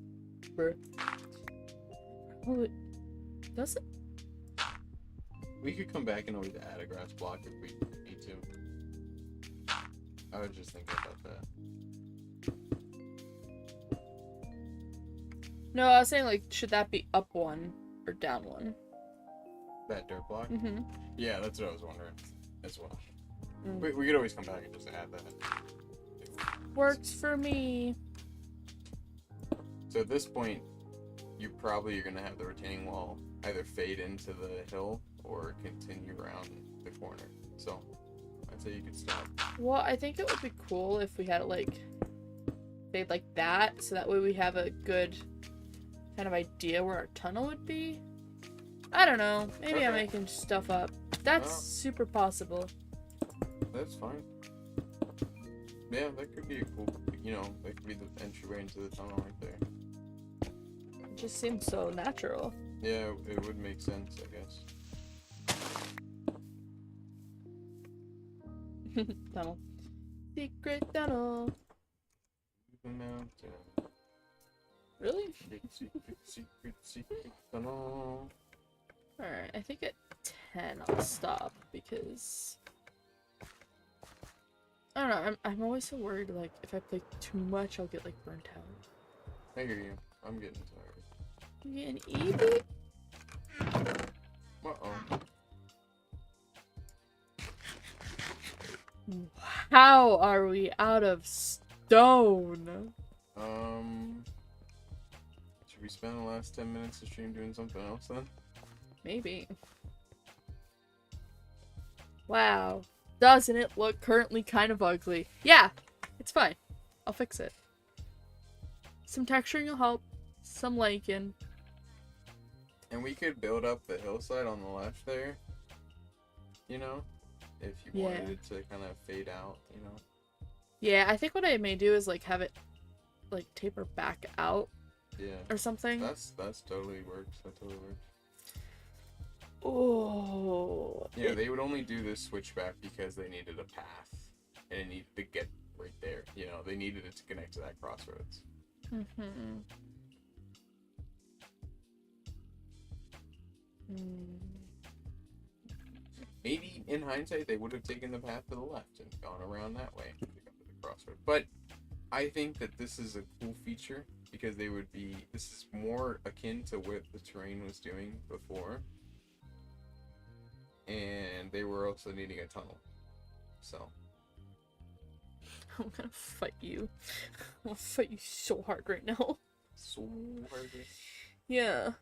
Does it? We could come back and always add a grass block if we need to. I was just thinking about that. No, I was saying, like, should that be up one or down one? That dirt block? Mm-hmm. Yeah, that's what I was wondering as well. We could always come back and just add that. Works for me. So at this point, you're going to have the retaining wall either fade into the hill or continue around the corner. So I'd say you could stop. Well, I think it would be cool if we had it, like, fade like that, so that way we have a good kind of idea where our tunnel would be. I don't know. Maybe I'm making stuff up. That's super possible. That's fine. Yeah, that could be a cool, that could be the entryway into the tunnel right there. It just seems so natural. Yeah, it would make sense, I guess. Tunnel. Secret tunnel. Mountain. Really? Secret tunnel. Alright, I think at 10 I'll stop because... I don't know, I'm always so worried, like, if I play too much, I'll get, like, burnt out. I hear you. I'm getting tired. You getting easy? Uh-oh. How are we out of stone? Should we spend the last 10 minutes of stream doing something else then? Maybe. Wow. Doesn't it look currently kind of ugly? Yeah, it's fine. I'll fix it. Some texturing will help. Some lichen. And we could build up the hillside on the left there. If you wanted it to kind of fade out, Yeah, I think what I may do is, like, have it, like, taper back out. Yeah. Or something. That's totally works. That totally works. Oh. Yeah, they would only do this switchback because they needed a path. And it needed to get right there. They needed it to connect to that crossroads. Maybe, in hindsight, they would have taken the path to the left and gone around that way to come to the crossroad. But I think that this is a cool feature because this is more akin to what the terrain was doing before. and they were also needing a tunnel. So. I'm gonna fight you. I'm gonna fight you so hard right now. So hard. Yeah.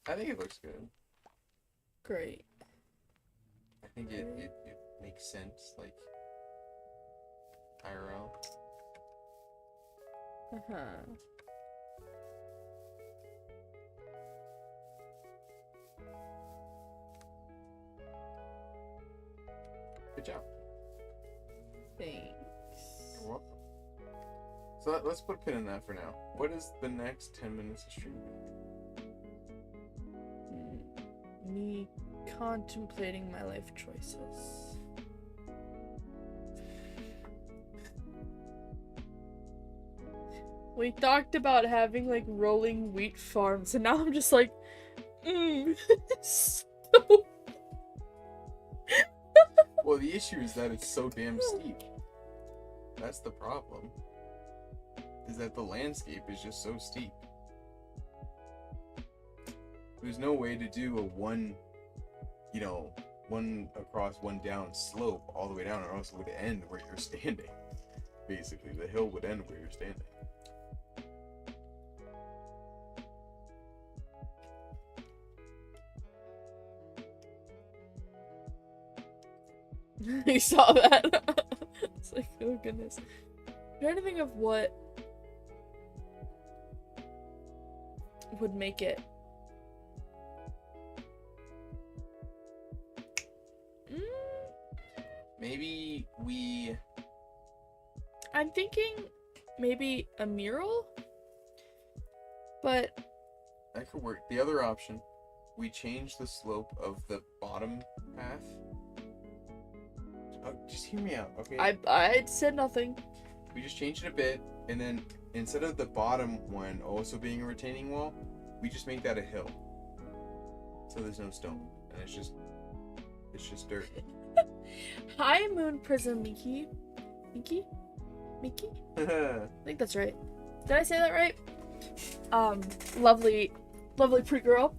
I think it looks good. Great. I think it makes sense, like, IRL. Uh-huh. Good job. Thanks. You're welcome. So let's put a pin in that for now. What is the next 10 minutes of stream? Me contemplating my life choices. We talked about having like rolling wheat farms, and now I'm just like, so... Well, the issue is that it's so damn steep. That's the problem. Is that the landscape is just so steep. There's no way to do a one across, one down slope all the way down, or else it would end where you're standing. Basically, the hill would end where you're standing. You saw that. It's like, oh goodness. I'm trying to think of what would make it. Maybe I'm thinking maybe a mural, but that could work. The other option, we change the slope of the bottom path. Oh, just hear me out, okay? I said nothing. We just change it a bit, and then instead of the bottom one also being a retaining wall, we just make that a hill. So there's no stone, and it's just dirt. Hi, Moon Prism Miki. Miki? I think that's right. Did I say that right? Lovely pre-girl.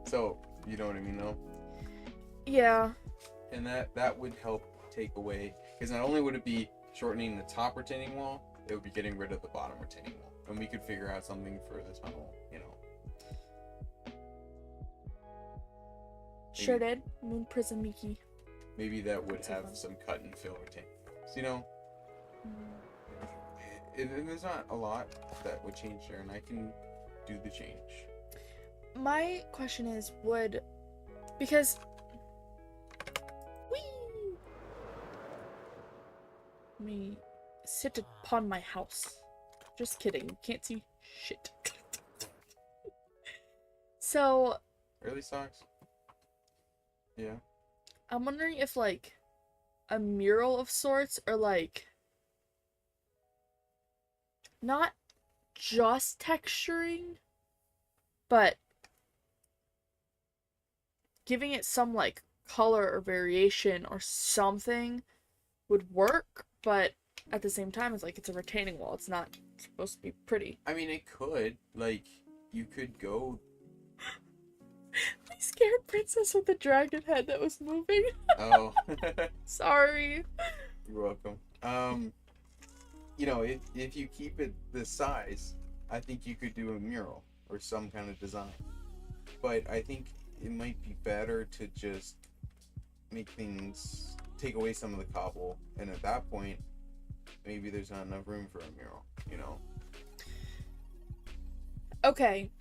So, you know what I mean, though? Yeah. And that would help take away, because not only would it be shortening the top retaining wall, it would be getting rid of the bottom retaining wall. And we could figure out something for the tunnel, you know. Sure did. Moon Prism Miki. Maybe that would That's so have fun. some cut and fill retaining walls, you know? And there's not a lot that would change there, and I can do the change. My question is, because let me sit upon my house. Just kidding. You can't see shit. So Early socks? Yeah. I'm wondering if like a mural of sorts, or like not just texturing, but giving it some like color or variation or something would work, but at the same time it's like it's a retaining wall. It's not supposed to be pretty. I mean, it could. Like, you could go... I scared Princess with the dragon head that was moving. Oh. Sorry. You're welcome. You know, if you keep it this size, I think you could do a mural or some kind of design. But I think it might be better to just make things, take away some of the cobble, and at that point, maybe there's not enough room for a mural, you know? Okay.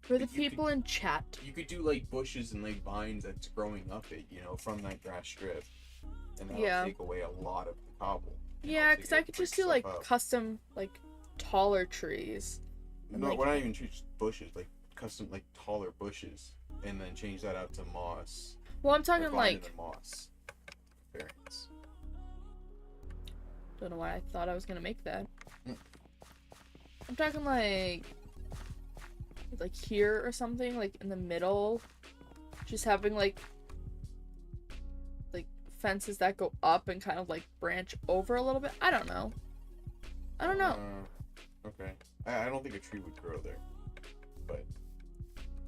For the But you people in chat. You could do like bushes and like vines that's growing up it, you know, from that grass strip. And that'll Yeah. take away a lot of the cobble. Yeah, because I could just do like custom, like taller trees. No, like- we're not even just bushes, like custom, like taller bushes, and then change that out to moss. Well, I'm or talking vine like, and moss variants. don't know why I thought I was gonna make that. Mm. I'm talking like here or something, like in the middle, just having like fences that go up and kind of like branch over a little bit. I don't know. Okay. I don't think a tree would grow there, but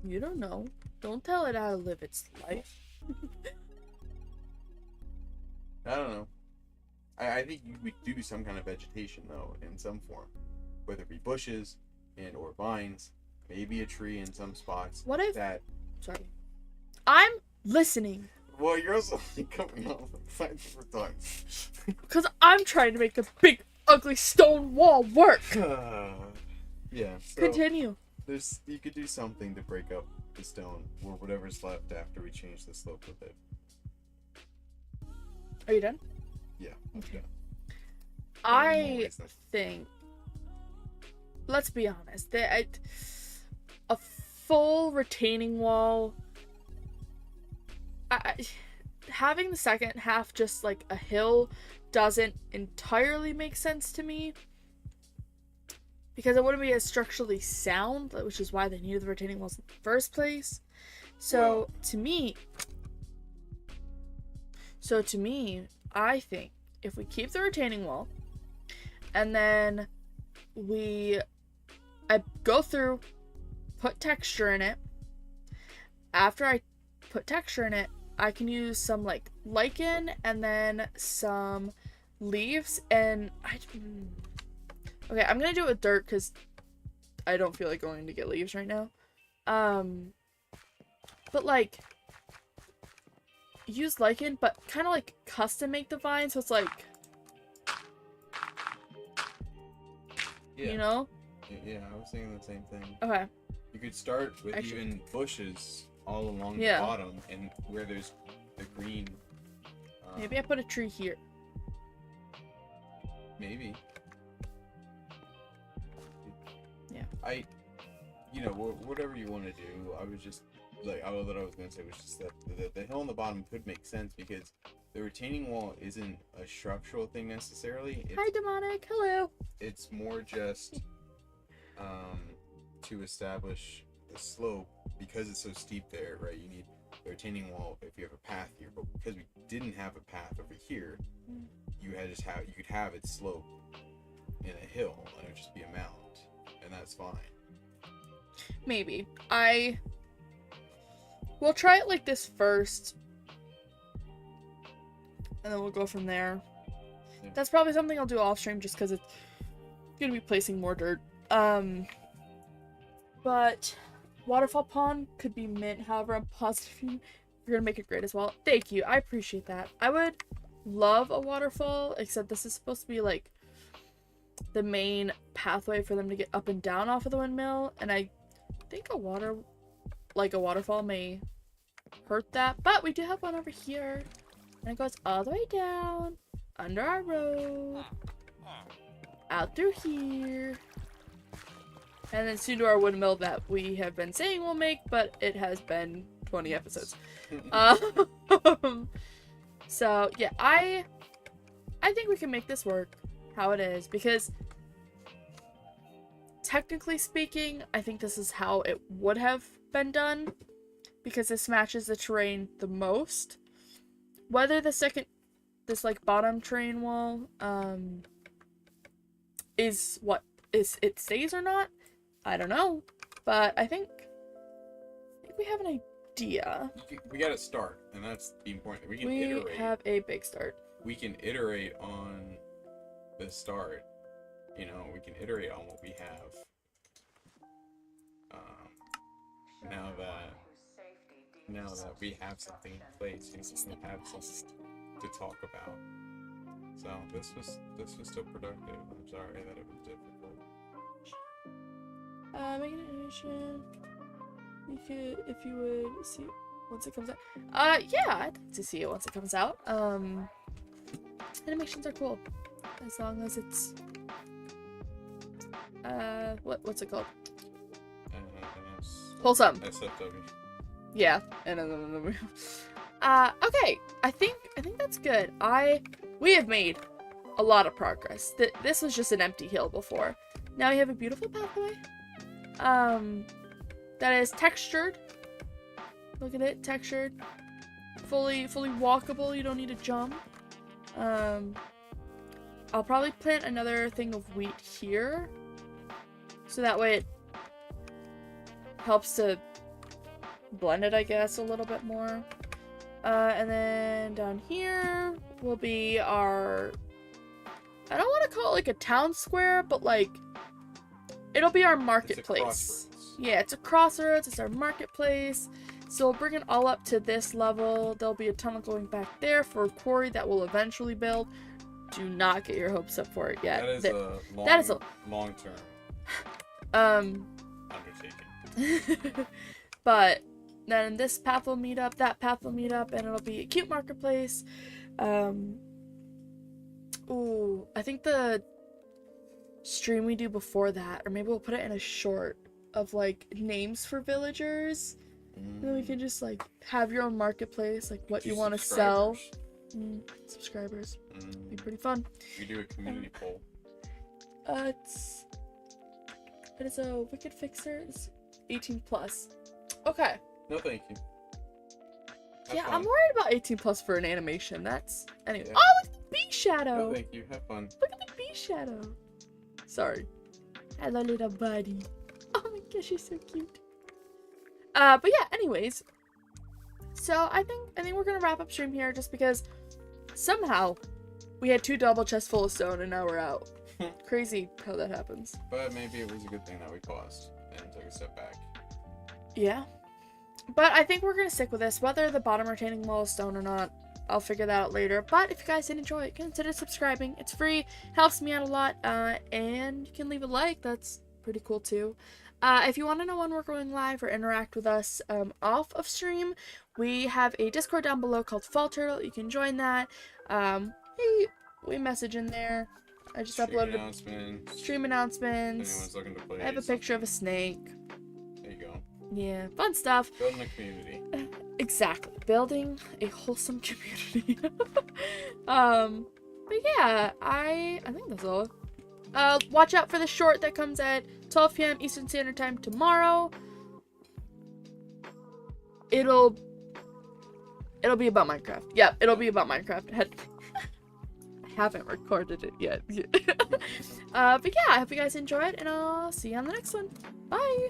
You don't know. Don't tell it how to live its life. I don't know. I think we do some kind of vegetation though, in some form, whether it be bushes and or vines, maybe a tree in some spots. What if that? Sorry. I'm listening. Well, you're also coming off the 5 different times. Because I'm trying to make the big, ugly stone wall work. Yeah. So Continue. you could do something to break up the stone or whatever's left after we change the slope of it. Are you done? Yeah. Okay. I think, let's be honest, that a full retaining wall, having the second half just like a hill doesn't entirely make sense to me, because it wouldn't be as structurally sound, which is why they needed the retaining walls in the first place. So to me, I think if we keep the retaining wall, and then I go through, put texture in it. After I put texture in it, I can use some like lichen and then some leaves, and okay, I'm gonna do it with dirt because I don't feel like going to get leaves right now. But like, use lichen, but kind of like custom make the vine, so it's like, you know? Yeah, I was thinking the same thing. Okay. You could start with even bushes all along the bottom, and where there's the green. Maybe I put a tree here. Maybe. Yeah. Whatever you want to do. I was just like, all that I was gonna say was just that the hill on the bottom could make sense because the retaining wall isn't a structural thing necessarily. Hi, demonic. Hello. It's more just to establish the slope, because it's so steep there, right? You need the retaining wall if you have a path here, but because we didn't have a path over here, you could have it slope in a hill and it would just be a mount, and that's fine. Maybe. We'll try it like this first, and then we'll go from there. Yeah. That's probably something I'll do off stream just because it's gonna be placing more dirt. But waterfall pond could be mint. However, I'm positive you're gonna make it great as well. Thank you. I appreciate that. I would love a waterfall, except this is supposed to be like the main pathway for them to get up and down off of the windmill, and I think a waterfall may hurt that. But we do have one over here, and it goes all the way down under our road, out through here, and then soon to our windmill that we have been saying we'll make, but it has been 20 episodes. So yeah, I think we can make this work how it is, because technically speaking, I think this is how it would have been done, because this matches the terrain the most. Whether this like bottom terrain wall is what it stays or not, I don't know, but I think we have an idea. We gotta start, and that's the important. We have a big start. We can iterate on the start. We can iterate on what we have. Now that we have something in place, we can have something to talk about. So this was still productive. I'm sorry that it was difficult. Make an animation. You could, if you would, see once it comes out. Yeah, I'd like to see it once it comes out. Animations are cool, as long as it's what's it called? Wholesome. SFW. Yeah, and then okay, I think that's good. We have made a lot of progress. This was just an empty hill before. Now we have a beautiful pathway. That is textured. Look at it, textured. Fully walkable. You don't need to jump. I'll probably plant another thing of wheat here, so that way it helps to blend it, I guess, a little bit more. And then down here will be our, I don't want to call it like a town square, but like, it'll be our marketplace. Yeah, it's a crossroads, it's our marketplace. So we'll bring it all up to this level. There'll be a tunnel going back there for a quarry that we'll eventually build. Do not get your hopes up for it yet. That is a long-term undertaking. But then this path will meet up, that path will meet up, and it'll be a cute marketplace. Ooh, I think the stream we do before that, or maybe we'll put it in a short of like names for villagers. And then we can just like have your own marketplace, like what you want to sell. Subscribers. Be pretty fun. We do a community poll. It is a Wicked Fixer. It's 18 plus. Okay. No, thank you. Yeah, I'm worried about 18 plus for an animation. That's anyway. Yeah. Oh, look at the bee shadow. No, thank you. Have fun. Look at the bee shadow. Sorry. Hello, little buddy. Oh my gosh, you're so cute. But yeah, anyways. So I think we're gonna wrap up stream here just because somehow we had 2 double chests full of stone and now we're out. Crazy how that happens. But maybe it was a good thing that we paused and took a step back. Yeah. But I think we're gonna stick with this, whether the bottom retaining wall is stone or not. I'll figure that out later. But if you guys did enjoy it, consider subscribing. It's free, helps me out a lot, and you can leave a like. That's pretty cool too. If you want to know when we're going live or interact with us off of stream, we have a Discord down below called Fall Turtle. You can join that. We message in there. I just uploaded stream announcements. Anyone's looking to play. I have a picture of a snake. There you go. Yeah, fun stuff. Building a community. Exactly. Building a wholesome community. But yeah, I think that's all. Watch out for the short that comes at 12 p.m. Eastern Standard Time tomorrow. It'll be about Minecraft. Yep, it'll be about Minecraft. I haven't recorded it yet. But yeah, I hope you guys enjoyed, and I'll see you on the next one. Bye!